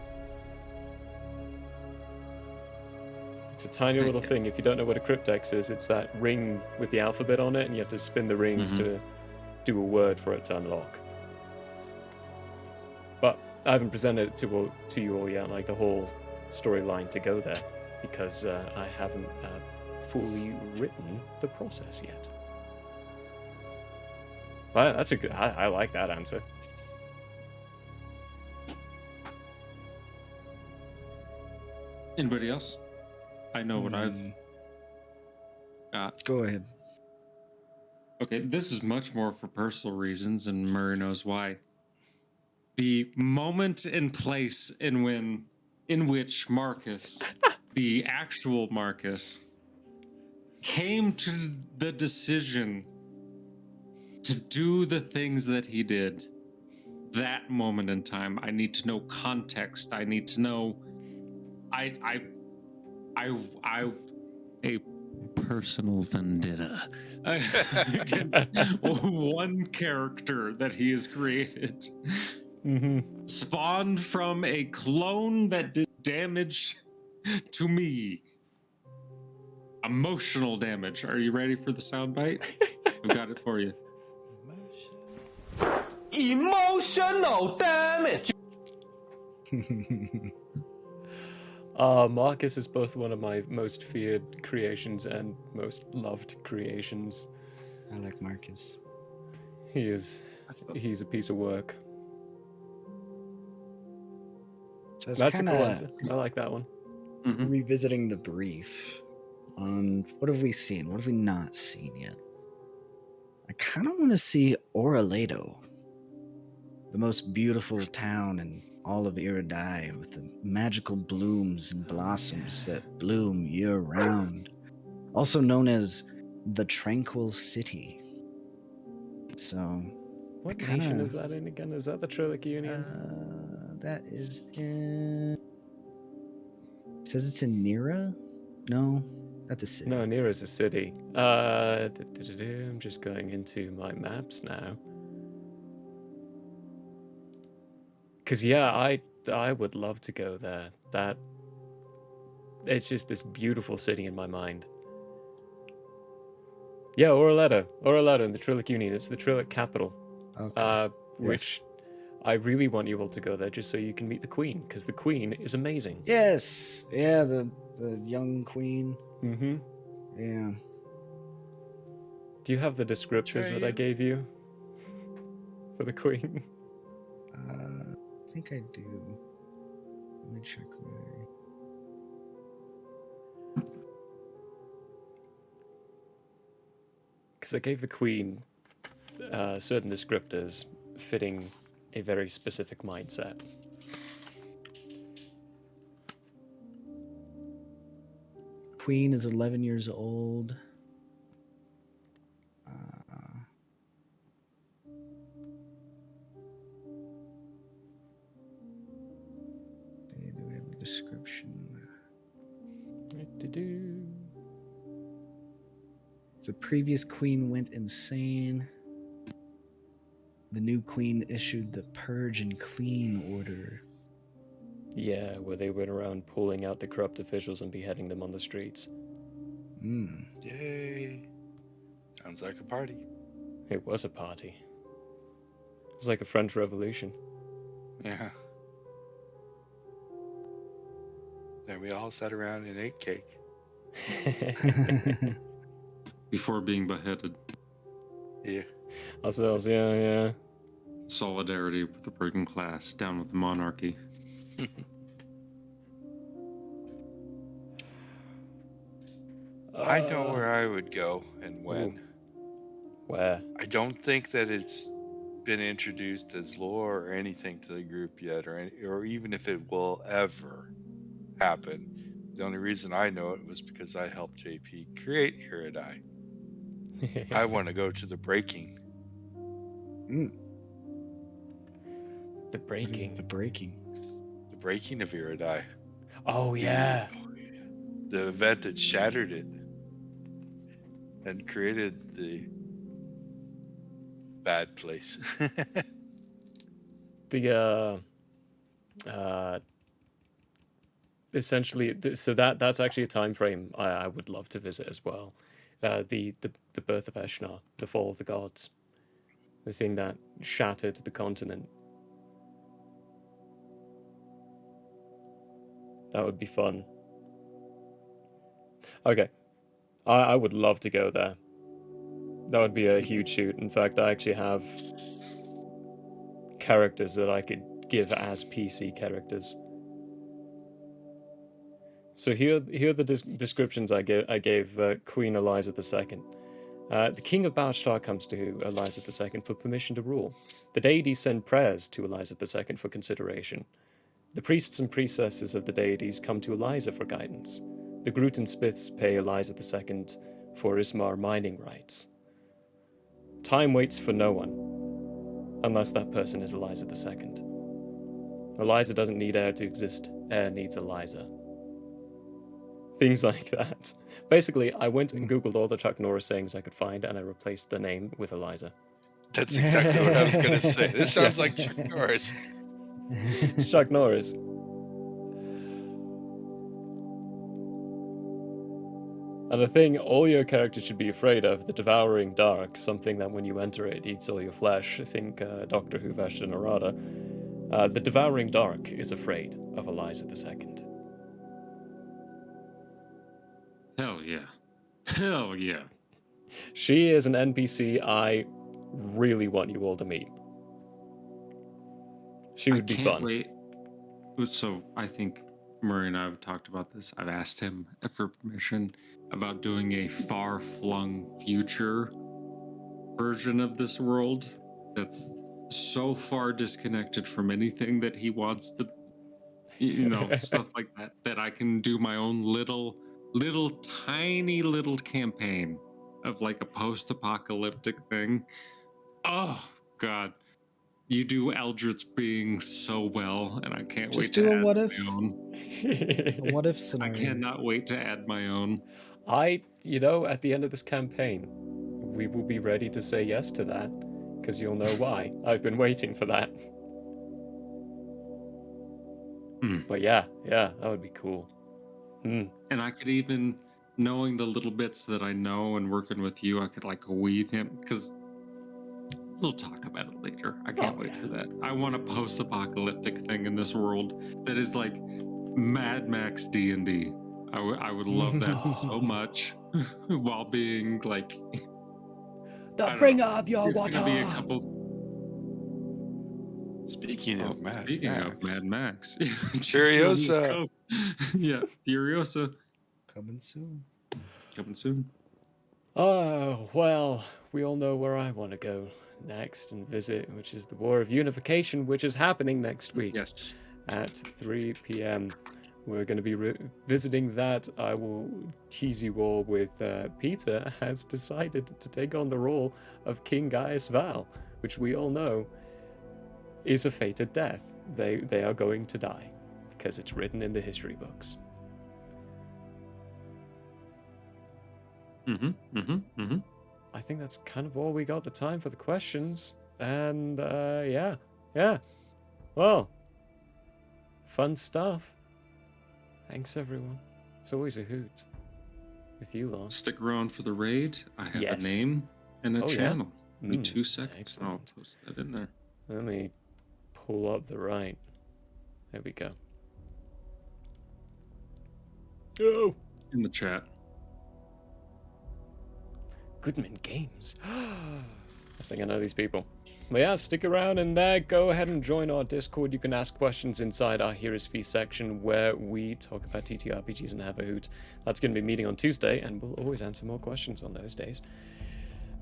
It's a tiny little thing. If you don't know what a cryptex is, it's that ring with the alphabet on it, and you have to spin the rings to do a word for it to unlock. But I haven't presented it to you all yet, like the whole storyline to go there, because I haven't fully written the process yet. But that's a good. I like that answer. Anybody else? I know what I've got. Go ahead. Okay, this is much more for personal reasons, and Murray knows why. The moment and place in which Marcus, the actual Marcus, came to the decision to do the things that he did. That moment in time, I need to know context. I need to know. A personal vendetta against one character that he has created, spawned from a clone that did damage to me. Emotional damage. Are you ready for the soundbite? I've got it for you. Emotional damage. Marcus is both one of my most feared creations and most loved creations. I like Marcus. He's a piece of work. So it's That's a kind cool of answer. I like that one. Mhm. revisiting the brief on what have we seen? What have we not seen yet? I kind of want to see Orlado, the most beautiful town in all of Iridai, with the magical blooms and blossoms that bloom year round. Also known as the Tranquil City. So, What kinda- nation is that in again? Is that the Trillic Union? that is in. It says it's in Nira? No, that's a city. No, Nira's a city. I'm just going into my maps now. Cause yeah, I would love to go there. It's just this beautiful city in my mind. Yeah, Orlado in the Trillic Union. It's the Trillic capital. Okay. Which I really want you all to go there just so you can meet the Queen, because the Queen is amazing. Yes. Yeah, the young queen. Mm-hmm. Yeah. Do you have the descriptors that I gave you for the Queen? I think I do. Let me check my. Because I gave the Queen certain descriptors fitting a very specific mindset. Queen is 11 years old. Do we have a description? The previous queen went insane. The new queen issued the Purge and Clean order. Yeah, where they went around pulling out the corrupt officials and beheading them on the streets. Yay. Sounds like a party. It was a party. It was like a French Revolution. Yeah. Then we all sat around and ate cake. Before being beheaded. Yeah. Ourselves, yeah. Solidarity with the working class, down with the monarchy. I know where I would go and when. Where? I don't think that it's been introduced as lore or anything to the group yet, or even if it will ever happen. The only reason I know it was because I helped JP create Iridai. I want to go to the breaking. The breaking. The breaking. The breaking of Iridai. Oh yeah. The event that shattered it and created the bad place. Essentially, so that's actually a time frame I would love to visit as well. The birth of Eshnar, the fall of the gods, the thing that shattered the continent. That would be fun. Okay, I would love to go there. That would be a huge shoot. In fact, I actually have characters that I could give as PC characters. So here are the descriptions I gave Queen Eliza II. The King of Balshtar comes to Eliza II for permission to rule. The deities send prayers to Eliza II for consideration. The priests and priestesses of the deities come to Eliza for guidance. The Gruten Smiths pay Eliza II for Ismar mining rights. Time waits for no one, unless that person is Eliza II. Eliza doesn't need air to exist, air needs Eliza. Things like that. Basically, I went and Googled all the Chuck Norris sayings I could find, and I replaced the name with Eliza. That's exactly what I was going to say. This sounds like Chuck Norris. It's Chuck Norris. And the thing all your characters should be afraid of, the Devouring Dark, something that when you enter it eats all your flesh. Think Doctor Who Vashta Narada. The Devouring Dark is afraid of Eliza II. Hell yeah. Hell yeah. She is an NPC I really want you all to meet. She would be can't fun. wait. So I think Murray and I have talked about this. I've asked him for permission about doing a far-flung future version of this world that's so far disconnected from anything that he wants to, stuff like that I can do my own little tiny little campaign of like a post-apocalyptic thing. Oh God, you do Eldritch being so well, and I can't Just wait do to a add what my if. own. A what if I scenario. cannot wait to add my own. At the end of this campaign, we will be ready to say yes to that, because you'll know why. I've been waiting for that. But yeah, that would be cool. And I could even, knowing the little bits that I know and working with you, I could like weave him, because we'll talk about it later. I can't wait for that. I want a post-apocalyptic thing in this world that is like Mad Max D&D. I would love that so much, while being like The I don't bringer know. of your It's water. gonna be a couple. Speaking of Mad Speaking Max, of Mad Max, Furiosa. Yeah, Furiosa Coming soon. coming soon. Oh, well, we all know where I want to go next and visit, which is the War of Unification, which is happening next week Yes. at 3 p.m. We're going to be visiting that. I will tease you all with Peter has decided to take on the role of King Gaius Val, which we all know is a fated death. They are going to die because it's written in the history books. I think that's kind of all we got the time for the questions. And yeah. Well, fun stuff. Thanks everyone. It's always a hoot with you lot. Stick around for the raid. I have Yes. a name and a Oh, yeah? channel. Give me 2 seconds. Excellent. I'll post that in there. Let me pull up the right. There we go. Oh, In the chat. Goodman Games. I think I know these people. But yeah, stick around in there. Go ahead and join our Discord. You can ask questions inside our Heroes Feast section where we talk about TTRPGs and have a hoot. That's going to be meeting on Tuesday, and we'll always answer more questions on those days.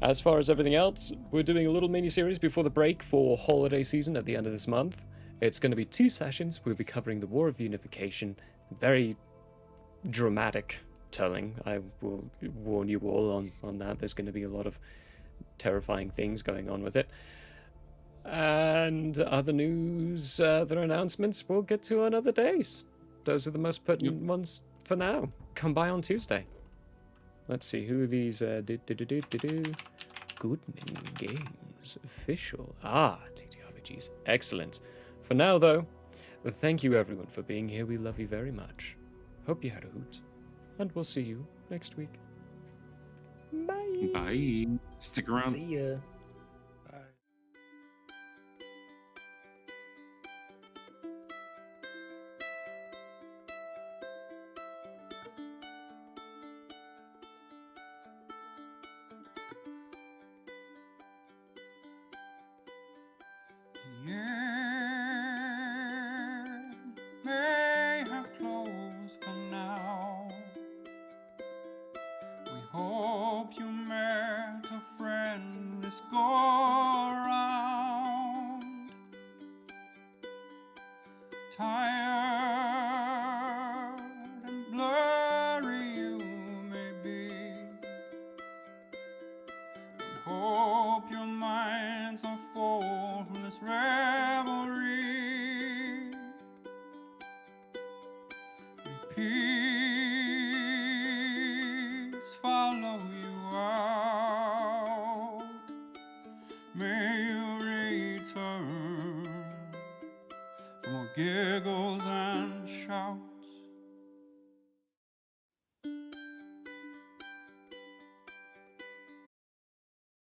As far as everything else, we're doing a little mini-series before the break for holiday season at the end of this month. It's going to be 2 sessions. We'll be covering the War of Unification. Very dramatic telling. I will warn you all on that. There's going to be a lot of terrifying things going on with it. And other news, other announcements we'll get to on other days. Those are the most pertinent ones for now. Come by on Tuesday. Let's see who these Goodman Games official. TTRPGs. Excellent. For now though, thank you everyone for being here. We love you very much. Hope you had a hoot. And we'll see you next week. Bye. Bye. Stick around. See ya. Bye. The year may have closed for now. We hope you met a friend this go around. Tired and blurry you may be. We hope your minds are full from this revelry. May peace follow you out. May you return for more giggles